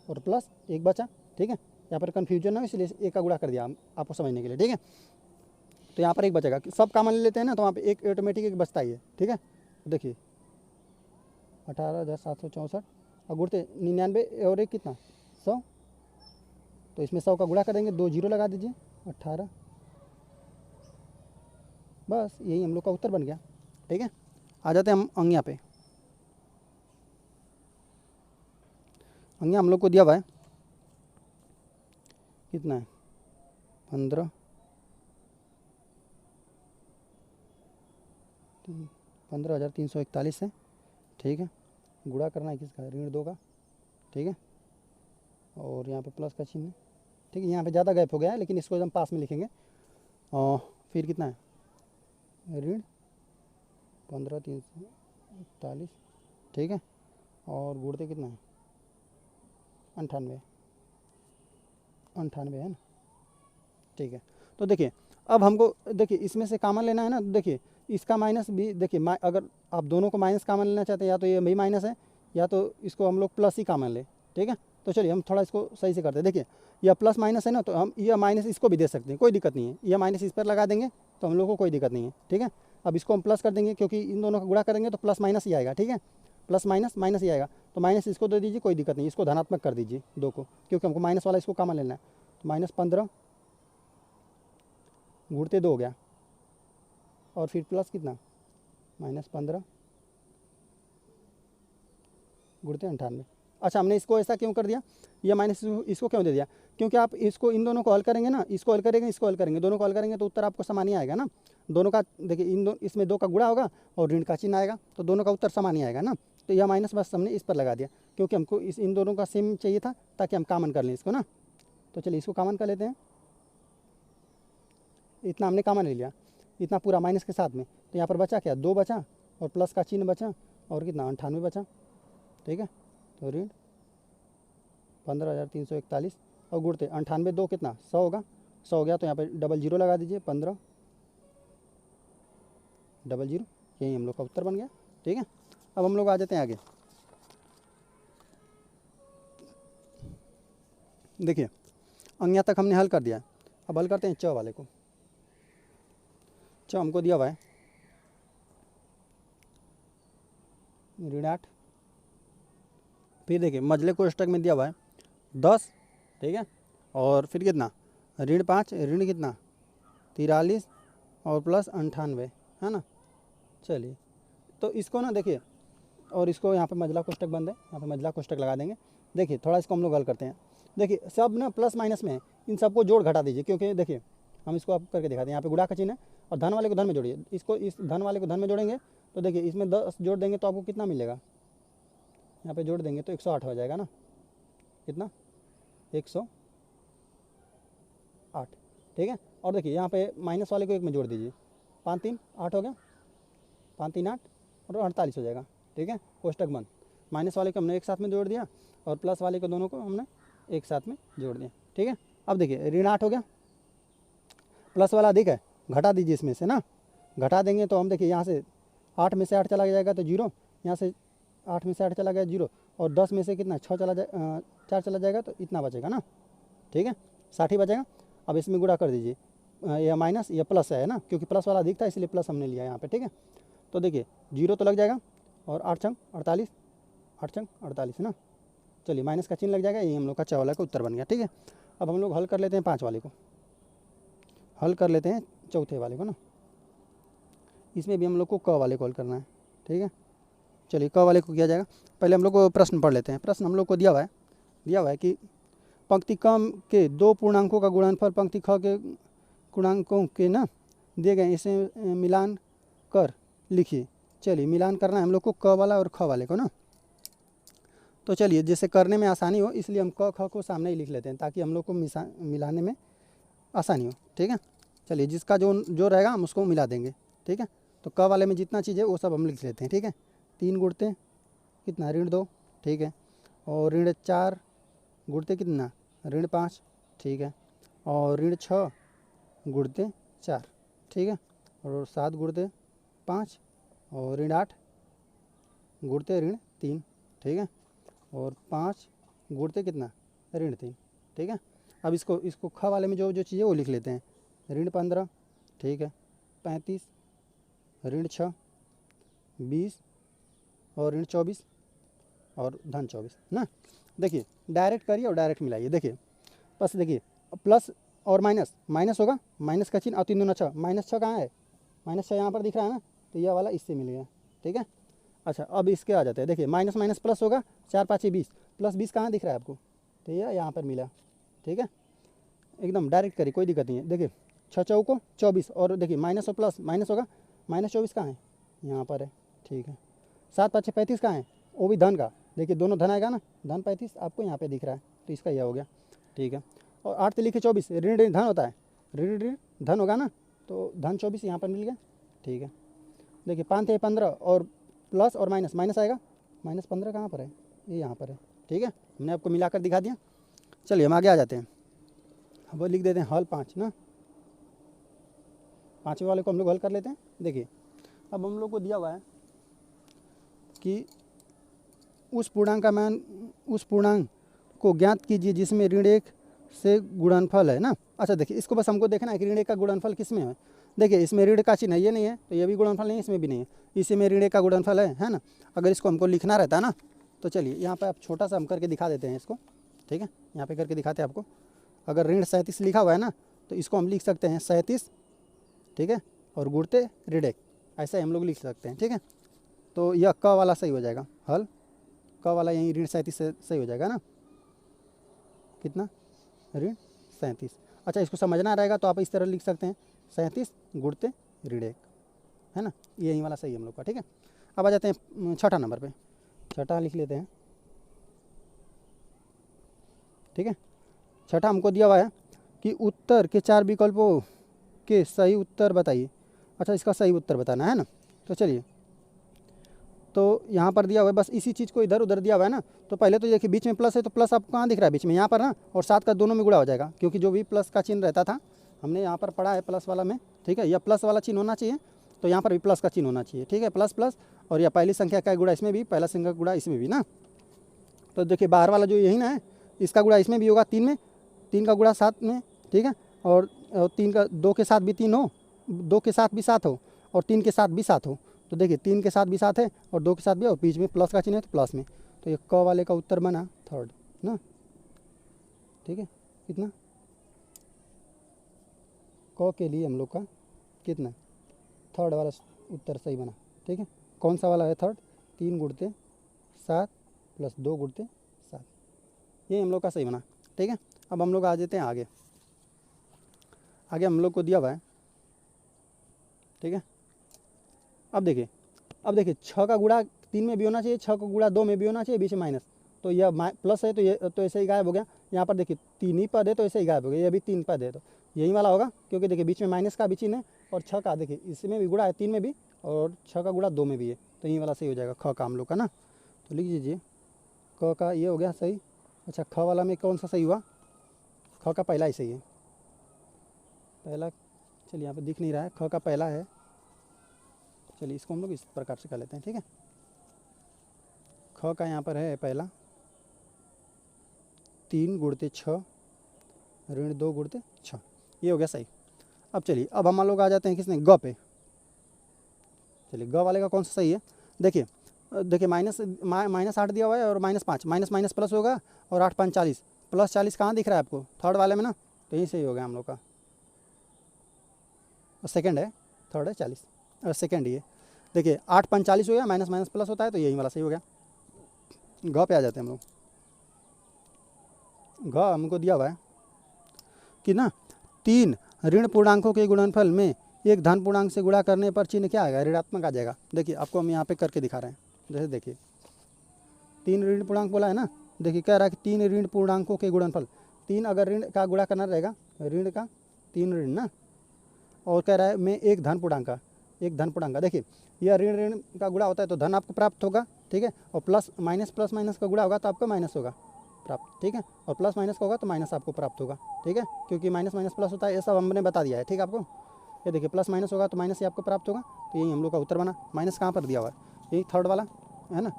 और प्लस 1 बचा। ठीक है, यहाँ पर कन्फ्यूजन ना हो इसलिए 1 का गुणा कर दिया आपको समझने के लिए। ठीक है, तो यहाँ पर 1 बचेगा, सब कॉमन ले लेते हैं ना, तो वहाँ पर 1 ऑटोमेटिक 1 बचता ही है। ठीक है, देखिए 18,764 और गुणते 99 और 1 कितना 100, तो इसमें 100 का गुणा करेंगे, 2 जीरो लगा दीजिए 18, बस यही हम लोग का उत्तर बन गया। ठीक है, आ जाते हैं हम अंग्या पे। अंग्या हम लोग को दिया हुआ है कितना है 15,341 है। ठीक है, गुणा करना है किसका ऋण 2 का। ठीक है, और यहाँ पे प्लस का चिन्ह। ठीक है, यहाँ पे ज़्यादा गैप हो गया है, लेकिन इसको हम पास में लिखेंगे। और फिर कितना है ऋण 15,341। ठीक है, और गुणते कितना है 98 है ना। ठीक है, तो देखिए अब हमको देखिए इसमें से कॉमन लेना है ना, तो देखिए इसका माइनस भी देखिए अगर आप दोनों को माइनस कॉमन लेना चाहते हैं, या तो ये भी माइनस है या तो इसको हम लोग प्लस ही कॉमन ले। ठीक है, तो चलिए हम थोड़ा इसको सही से करते हैं। देखिए यह प्लस माइनस है ना, तो हम यह माइनस इसको भी दे सकते हैं, कोई दिक्कत नहीं है। यह माइनस इस पर लगा देंगे तो हम लोग को कोई दिक्कत नहीं है। ठीक है, अब इसको हम प्लस कर देंगे, क्योंकि इन दोनों का गुणा करेंगे तो प्लस माइनस ही आएगा। ठीक है, प्लस माइनस माइनस ही आएगा, तो माइनस इसको दे दीजिए, कोई दिक्कत नहीं। इसको धनात्मक कर दीजिए 2 को, क्योंकि हमको माइनस वाला इसको कॉमन लेना है। तो -15 गुणते 2 हो गया, और फिर प्लस कितना -15 गुणते 98। अच्छा, हमने इसको ऐसा क्यों कर दिया, ये माइनस इसको क्यों दे दिया, क्योंकि आप इसको इन दोनों को हल करेंगे ना, इसको हल करेंगे, इसको हल करेंगे, दोनों को हल करेंगे तो उत्तर आपको समान ही आएगा ना। दोनों का देखिए इसमें 2 का गुणा होगा और ऋण का चिन्ह आएगा, तो दोनों का उत्तर समान ही आएगा ना। तो यह माइनस बस हमने इस पर लगा दिया, क्योंकि हमको इन दोनों का सेम चाहिए था, ताकि हम कॉमन कर लें इसको ना। तो चलिए इसको कॉमन कर लेते हैं। इतना हमने कॉमन ले लिया, इतना पूरा माइनस के साथ में, तो यहाँ पर बचा क्या 2 बचा, और प्लस का चिन्ह बचा, और कितना 98 बचा। ठीक है, तो ऋण 15,341 और गुणते 98 2 कितना 100 होगा, 100 हो गया, तो यहाँ पे डबल जीरो लगा दीजिए, 15 डबल जीरो, यही हम लोग का उत्तर बन गया। ठीक है, अब हम लोग आ जाते हैं आगे। देखिए अंग्या तक हमने हल कर दिया, अब हल करते हैं च वाले को। च हमको दिया हुआ है ऋण 8, फिर देखिए मझले कोष्टक में दिया हुआ है 10। ठीक है, और फिर कितना ऋण 5, ऋण कितना 43 और प्लस 98, है ना। चलिए तो इसको ना देखिए, और इसको यहाँ पे मझला कोष्टक बंद है, यहाँ पे मझला कोष्टक लगा देंगे। देखिए थोड़ा इसको हम लोग हल करते हैं। देखिए सब ना प्लस माइनस में है, इन सबको जोड़ घटा दीजिए, क्योंकि देखिए हम इसको आप करके दिखाते हैं। यहाँ पे गुणा का चिन्ह है, और धन वाले को धन में जोड़िए, इसको इस धन वाले को धन में जोड़ेंगे, तो देखिए इसमें 10 जोड़ देंगे तो आपको कितना मिलेगा, यहाँ पे जोड़ देंगे तो 108 हो जाएगा ना। कितना 108। ठीक है, और देखिए यहाँ पे माइनस वाले को 1 में जोड़ दीजिए, 5 3 8 हो गया, 5 3 8 और 48 हो जाएगा। ठीक है, कोष्टक बंद। माइनस वाले को हमने एक साथ में जोड़ दिया, और प्लस वाले को दोनों को हमने एक साथ में जोड़ दिया। ठीक है, अब देखिए ऋण 8 हो गया, प्लस वाला अधिक है, घटा दीजिए इसमें से ना, घटा देंगे तो हम देखिए यहाँ से 8 में से 8 चला जाएगा तो 0, यहाँ से 8 में से 8 चला गया 0, और 10 में से कितना 6 चला जाए 4 चला जाएगा तो इतना बचेगा ना। ठीक है, 60 बचेगा। अब इसमें गुणा कर दीजिए, यह माइनस यह प्लस है ना, क्योंकि प्लस वाला अधिक था इसलिए प्लस हमने लिया यहाँ पे। ठीक है, तो देखिए 0 तो लग जाएगा, और 8 छंग 48, 8 छंग 48 है ना। चलिए माइनस का चिन्ह लग जाएगा, यही हम लोग का 4 वाला का उत्तर बन गया। ठीक है, अब हम लोग हल कर लेते हैं 5 वाले को, हल कर लेते हैं चौथे वाले को ना। इसमें भी हम लोग को क वाले को हल करना है। ठीक है, चलिए क वाले को किया जाएगा। पहले हम लोग को प्रश्न पढ़ लेते हैं। प्रश्न हम लोग को दिया हुआ है कि पंक्ति क के दो पूर्णांकों का गुणनफल पंक्ति ख के पूर्णांकों के ना दिए गए, इसे मिलान कर लिखिए। चलिए मिलान करना है हम लोग को क वाला और ख वाले को ना, तो चलिए जैसे करने में आसानी हो इसलिए हम क ख को सामने ही लिख लेते हैं ताकि हम लोग को मिलाने में आसानी हो। ठीक है, चलिए जिसका जो जो रहेगा हम उसको मिला देंगे। ठीक है, तो क वाले में जितना चीज़ है वो सब हम लिख लेते हैं। ठीक है, 3 गुणते कितना ऋण 2। ठीक है, और ऋण 4 गुणते कितना ऋण 5। ठीक है, और ऋण 6 गुणते 4। ठीक है, और 7 गुणते 5, और ऋण 8 गुणते ऋण 3। ठीक है, और 5 गुणते कितना ऋण 3। ठीक है, अब इसको ख वाले में जो जो चीज़ है वो लिख लेते हैं। ऋण 15। ठीक है, 35, ऋण 6, 20, और ऋण 24, और धन 24 ना। देखिए डायरेक्ट करिए और डायरेक्ट मिलाइए। देखिए बस देखिए प्लस और माइनस, माइनस होगा, माइनस का चिन्ह और 3 दूना 6, -6 कहाँ है, -6 यहाँ पर दिख रहा है ना, तो यह वाला इससे मिल गया। ठीक है, अच्छा अब इसके आ जाते हैं। देखिए माइनस माइनस प्लस होगा, 4 5 20, प्लस 20 कहाँ दिख रहा है आपको, तो यह यहाँ पर मिला। ठीक है, एकदम डायरेक्ट करिए, कोई दिक्कत नहीं है। देखिए 6 चौको 24, और देखिए माइनस और प्लस माइनस होगा, -24 कहाँ है, यहाँ पर है। ठीक है, 7 5 35 कहाँ है, वो भी धन का, देखिए दोनों धन आएगा ना, धन 35 आपको यहाँ पे दिख रहा है, तो इसका यह हो गया। ठीक है, और 8 से लिखे 24, ऋण ऋण धन होता है, ऋण ऋण धन होगा ना, तो धन 24 यहाँ पर मिल गया। ठीक है, देखिए 5 थे 15, और प्लस और माइनस, माइनस आएगा, -15 कहाँ पर है, ये यहाँ पर है। ठीक है, हमने आपको मिलाकर दिखा दिया। चलिए हम आगे आ जाते हैं, अब लिख देते हैं हल 5 ना, 5वें वाले को हम लोग हल कर लेते हैं। देखिए अब हम लोग को दिया हुआ है कि उस पूर्णांक का मान, उस पूर्णांक को ज्ञात कीजिए जिसमें ऋण 1 से गुणनफल है ना। अच्छा देखिए इसको बस हमको देखना है कि ऋण 1 का गुणनफल किस में है। देखिए इसमें ऋण का चिन्ह है, ये नहीं है तो ये भी गुणनफल नहीं है, इसमें भी नहीं है, इसी में ऋण 1 का गुणनफल है ना। अगर इसको हमको लिखना रहता है ना, तो चलिए यहाँ पर आप छोटा सा हम करके दिखा देते हैं इसको। ठीक है, यहाँ पे करके दिखाते हैं आपको। अगर ऋण 37 लिखा हुआ है ना, तो इसको हम लिख सकते हैं 37। ठीक है, और गुणते ऋण 1, ऐसा ही हम लोग लिख सकते हैं। ठीक है, तो यह क वाला सही हो जाएगा, हल क वाला यहीं ऋण 37 से सही हो जाएगा ना, कितना ऋण 37। अच्छा इसको समझना रहेगा तो आप इस तरह लिख सकते हैं 37 गुणते ऋण 1, है ना, यही वाला सही है हम लोग का। ठीक है, अब आ जाते हैं छठा नंबर पे, छठा लिख लेते हैं। ठीक है, छठा हमको दिया हुआ है कि उत्तर के 4 विकल्पों के सही उत्तर बताइए। अच्छा इसका सही उत्तर बताना है ना, तो चलिए, तो यहाँ पर दिया हुआ है, बस इसी चीज़ को इधर उधर दिया हुआ है ना। तो पहले तो देखिए बीच में प्लस है, तो प्लस आपको कहाँ दिख रहा है, बीच में यहाँ पर ना, और 7 का दोनों में गुणा हो जाएगा, क्योंकि जो भी प्लस का चिन्ह रहता था हमने यहाँ पर पढ़ा है प्लस वाला में। ठीक है, यह प्लस वाला चिन्ह होना चाहिए, तो यहाँ पर भी प्लस का चिन्ह होना चाहिए। ठीक है, प्लस प्लस, और यह पहली संख्या का गुणा इसमें भी, पहला संख्या का गुणा इसमें भी ना। तो देखिए बाहर वाला जो यही ना है, इसका गुणा इसमें भी होगा 3 में, 3 का गुणा 7 में। ठीक है, और 3 का 2 के साथ भी 3 हो, 2 के साथ भी 7 हो, और 3 के साथ भी 7 हो। तो देखिए 3 के साथ भी 7 है, और 2 के साथ भी, और बीच में प्लस का चिन्ह है तो प्लस में, तो ये क वाले का उत्तर बना थर्ड ना। ठीक है, कितना क के लिए हम लोग का कितना थर्ड वाला उत्तर सही बना। ठीक है, कौन सा वाला है थर्ड, 3 गुणते 7 प्लस 2 गुणते 7, ये हम लोग का सही बना। ठीक है, अब हम लोग आ जाते हैं आगे। आगे हम लोग को दिया हुआ है। ठीक है, अब देखिए 6 का गुणा 3 में भी होना चाहिए, 6 का गुणा 2 में भी होना चाहिए, बीच में माइनस, तो यह प्लस है तो ये तो ऐसे ही गायब हो गया। यहाँ पर देखिए 3 ही पद है तो ऐसे ही गायब हो गया, ये भी 3 पद है तो यही वाला होगा, क्योंकि देखिए बीच में माइनस का भी चिन्ह है, और 6 का देखिए इसमें भी गुणा है 3 में भी, और 6 का गुणा 2 में भी है, तो यही वाला सही हो जाएगा ख का हम लोग का ना। तो लिख लीजिए क का ये हो गया सही। अच्छा ख वाला में कौन सा सही हुआ, ख का पहला ही सही है, पहला, चलिए यहाँ पर दिख नहीं रहा है, ख का पहला है। चलिए इसको हम लोग इस प्रकार से कर लेते हैं। ठीक है, ख का यहाँ पर है पहला 3 गुणते 6 ऋण 2 गुणते 6, ये हो गया सही। अब चलिए अब हम लोग आ जाते हैं किसने, ग पे। चलिए ग वाले का कौन सा सही है, देखिए -8 दिया हुआ है, और -5, माइनस माइनस प्लस होगा, और 8 5 40, प्लस 40 कहाँ दिख रहा है आपको, थर्ड वाले में ना, तो यही सही हो गया हम लोग का। और सेकंड है, थर्ड है 40, और सेकंड ये देखिए 8 5 40 हो गया, माइनस माइनस प्लस होता है, तो यही वाला सही हो गया। ग पे आ जाते हैं हम लोग। हमको दिया हुआ है कि ना 3 ऋण पूर्णांकों के गुणनफल में एक धन पूर्णांक से गुणा करने पर चिन्ह क्या आएगा, ऋणात्मक आ जाएगा। देखिए आपको हम यहाँ पे करके दिखा रहे हैं। जैसे देखिए 3 ऋण पूर्णांक बोला है ना, देखिए कह रहा है कि 3 ऋण पूर्णांकों के गुणनफल, 3 अगर ऋण का गुणा करना रहेगा, ऋण का 3 ऋण ना, और कह रहा है मैं एक धन पूर्णांक का, एक धन पूर्णांक का। देखिए यह ऋण ऋण का गुणा होता है तो धन आपको प्राप्त होगा, ठीक है, और प्लस माइनस का गुणा होगा तो आपका माइनस होगा प्राप्त, ठीक है, और प्लस माइनस का होगा तो माइनस आपको प्राप्त होगा, ठीक है, क्योंकि माइनस माइनस प्लस होता है, ये सब हमने बता दिया है, ठीक है आपको। ये देखिए प्लस माइनस होगा तो माइनस ही आपको प्राप्त होगा, तो यही हम लोग का उत्तर बना। माइनस कहाँ पर दिया हुआ है, यही थर्ड वाला है ना,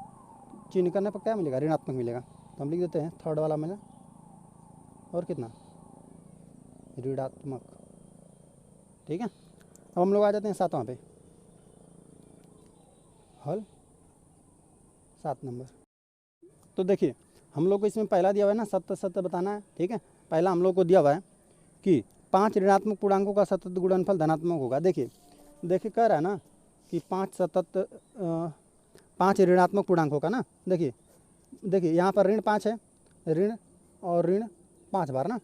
चिन्ह करने पर क्या मिलेगा, ऋणात्मक मिलेगा, तो हम लिख देते हैं थर्ड वाला मिला, और कितना ऋणात्मक, ठीक है। अब हम लोग आ जाते हैं 7वां पे, हल 7 नंबर। तो देखिए हम लोग को इसमें पहला दिया हुआ है ना, सत्य सत्य बताना है, ठीक है। पहला हम लोग को दिया हुआ है कि 5 ऋणात्मक पूर्णांकों का सतत गुणनफल धनात्मक होगा। देखिए कह रहा है ना कि 5 ऋणात्मक पूर्णांकों का ना, देखिए यहाँ पर ऋण 5 है, ऋण और ऋण 5 बार ना,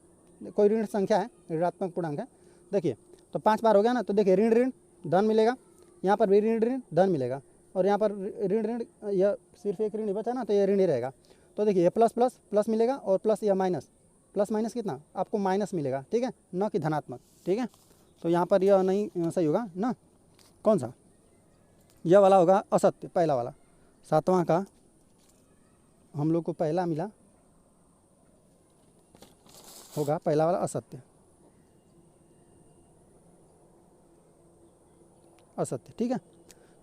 कोई ऋण संख्या है, ऋणात्मक पूर्णांक है। देखिए तो 5 बार हो गया ना, तो देखिए ऋण ऋण धन मिलेगा, यहाँ पर भी ऋण ऋण धन मिलेगा, और यहाँ पर ऋण ऋण, यह सिर्फ एक ऋण ही बचा ना, तो ये ऋण ही रहेगा। तो देखिए ये प्लस प्लस प्लस मिलेगा, और प्लस या माइनस, प्लस माइनस कितना आपको माइनस मिलेगा, ठीक है, न कि धनात्मक, ठीक है। तो यहाँ पर यह नहीं सही होगा ना, कौन सा, यह वाला होगा असत्य, पहला वाला। 7वां का हम लोग को पहला मिला होगा, पहला वाला असत्य, असत्य, ठीक है।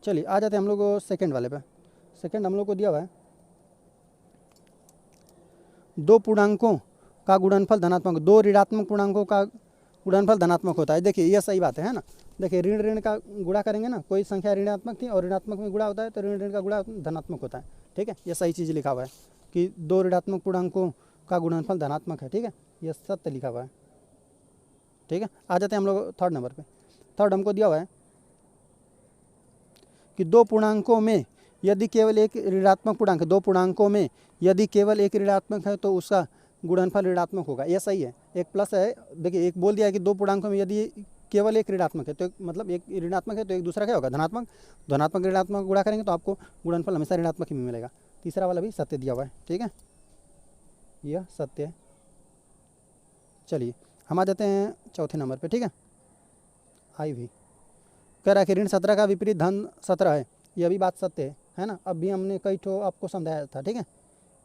चलिए आ जाते हैं हम लोग सेकंड वाले पे। सेकंड हम लोग को दिया हुआ है 2 पूर्णांकों का गुणनफल धनात्मक, 2 ऋणात्मक पूर्णांकों का गुणनफल धनात्मक होता है। देखिए यह सही बात है ना, देखिए ऋण ऋण का गुणा करेंगे ना, कोई संख्या ऋणात्मक थी और ऋणात्मक में गुणा होता है तो ऋण ऋण का गुणा धनात्मक होता है, ठीक है। यह सही चीज़ लिखा हुआ है कि 2 ऋणात्मक पूर्णांकों का गुणनफल धनात्मक है, ठीक है, यह सत्य लिखा हुआ है, ठीक है। आ जाते हैं हम लोग थर्ड नंबर पे। थर्ड हमको दिया हुआ है कि 2 पूर्णांकों में यदि केवल एक ऋणात्मक पूर्णांक है, 2 पूर्णांकों में यदि केवल एक ऋणात्मक है तो उसका गुणनफल ऋणात्मक होगा। यह सही है, एक प्लस है। देखिए एक बोल दिया है कि 2 पूर्णांकों में यदि केवल एक ऋणात्मक है, तो मतलब एक ऋणात्मक है तो एक दूसरा क्या होगा, धनात्मक। धनात्मक ऋणात्मक गुणा करेंगे तो आपको गुणनफल हमेशा ऋणात्मक ही मिलेगा। तीसरा वाला भी सत्य दिया हुआ है, ठीक है, यह सत्य है। चलिए हम आ जाते हैं चौथे नंबर पे, ठीक है। आई भी कह रहा है कि ऋण 17 का विपरीत धन 17 है, यह भी बात सत्य है ना। अब भी हमने कई ठो आपको समझाया था, ठीक है,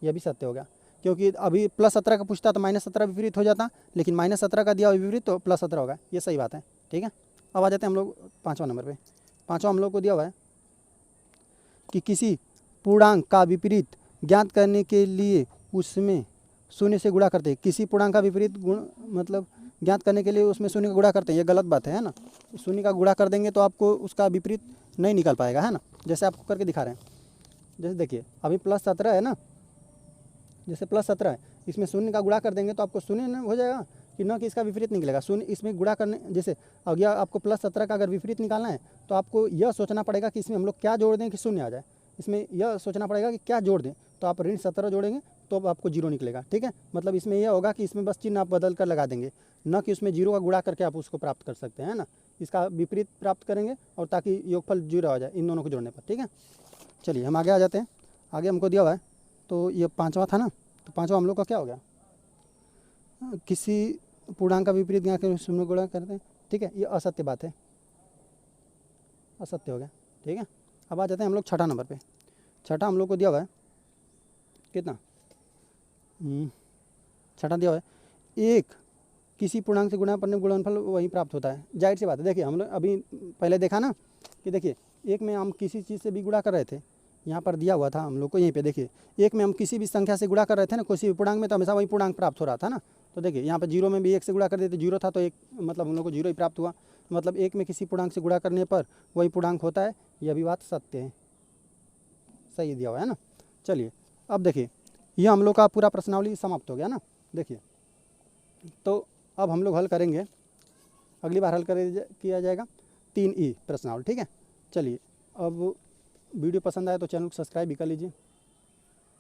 यह भी सत्य हो गया, क्योंकि अभी +17 का पूछता तो -17 विपरीत हो जाता, लेकिन -17 का दिया विपरीत तो +17 होगा, ये सही बात है, ठीक है। अब आ जाते हैं हम लोग 5वां नंबर पे। 5वां हम लोग को दिया हुआ है कि किसी पूर्णांक का विपरीत ज्ञात करने के लिए उसमें शून्य से गुणा करते हैं। किसी पूर्णांक का विपरीत गुण मतलब ज्ञात करने के लिए उसमें शून्य का गुणा करते हैं, ये गलत बात है ना। शून्य का गुणा कर देंगे तो आपको उसका विपरीत नहीं निकल पाएगा, है ना। जैसे आपको करके दिखा रहे हैं, जैसे देखिए अभी +17 है ना, जैसे +17 है, इसमें शून्य का गुणा कर देंगे तो आपको शून्य न हो जाएगा कि न कि इसका विपरीत निकलेगा। शून्य इसमें गुणा करने, जैसे अगर आपको +17 का अगर विपरीत निकालना है तो आपको यह सोचना पड़ेगा कि इसमें हम लोग क्या जोड़ दें कि शून्य आ जाए। इसमें यह सोचना पड़ेगा कि क्या जोड़ दें, तो आप ऋण 17 जोड़ेंगे तो आपको 0 निकलेगा, ठीक है। मतलब इसमें यह होगा कि इसमें बस चिन्ह आप बदल कर लगा देंगे, न कि उसमें 0 का गुणा करके आप उसको प्राप्त कर सकते हैं, ना। इसका विपरीत प्राप्त करेंगे और ताकि योगफल 0 आ जाए इन दोनों को जोड़ने पर, ठीक है। चलिए हम आगे आ जाते हैं। आगे हमको दिया हुआ है, तो ये 5वां था ना, तो 5वां हम लोग का क्या हो गया, किसी पूर्णांक का विपरीत ज्ञात करके शून्य गुणा करते हैं, ठीक है, ये असत्य बात है, असत्य हो गया, ठीक है। अब आ जाते हैं हम लोग 6ठा नंबर पे। 6ठा हम लोग को दिया हुआ है कितना, 6ठा दिया हुआ है एक किसी पूर्णांक से गुणा करने गुणनफल वही प्राप्त होता है। जाहिर सी बात है, देखिए हम लोग अभी पहले देखा ना कि देखिए एक में हम किसी चीज़ से भी गुणा कर रहे थे, यहाँ पर दिया हुआ था हम लोग को, यहीं पे देखिए एक में हम किसी भी संख्या से गुणा कर रहे थे ना, किसी भी पूर्णांक में, तो हमेशा वही पूर्णांक प्राप्त हो रहा था ना। तो देखिए यहाँ पर 0 में भी 1 से गुणा कर देते, 0 था तो 1, मतलब हम लोग को 0 ही प्राप्त हुआ। मतलब एक में किसी पूर्णांक से गुणा करने पर वही पूर्णांक होता है, यह भी बात सत्य है, सही दिया हुआ है ना। चलिए अब देखिए यह हम लोग का पूरा प्रश्नावली समाप्त हो गया ना। देखिए तो अब हम लोग हल करेंगे, अगली बार हल किया जाएगा 3E प्रश्नावली, ठीक है। चलिए अब वीडियो पसंद आए तो चैनल को सब्सक्राइब भी कर लीजिए।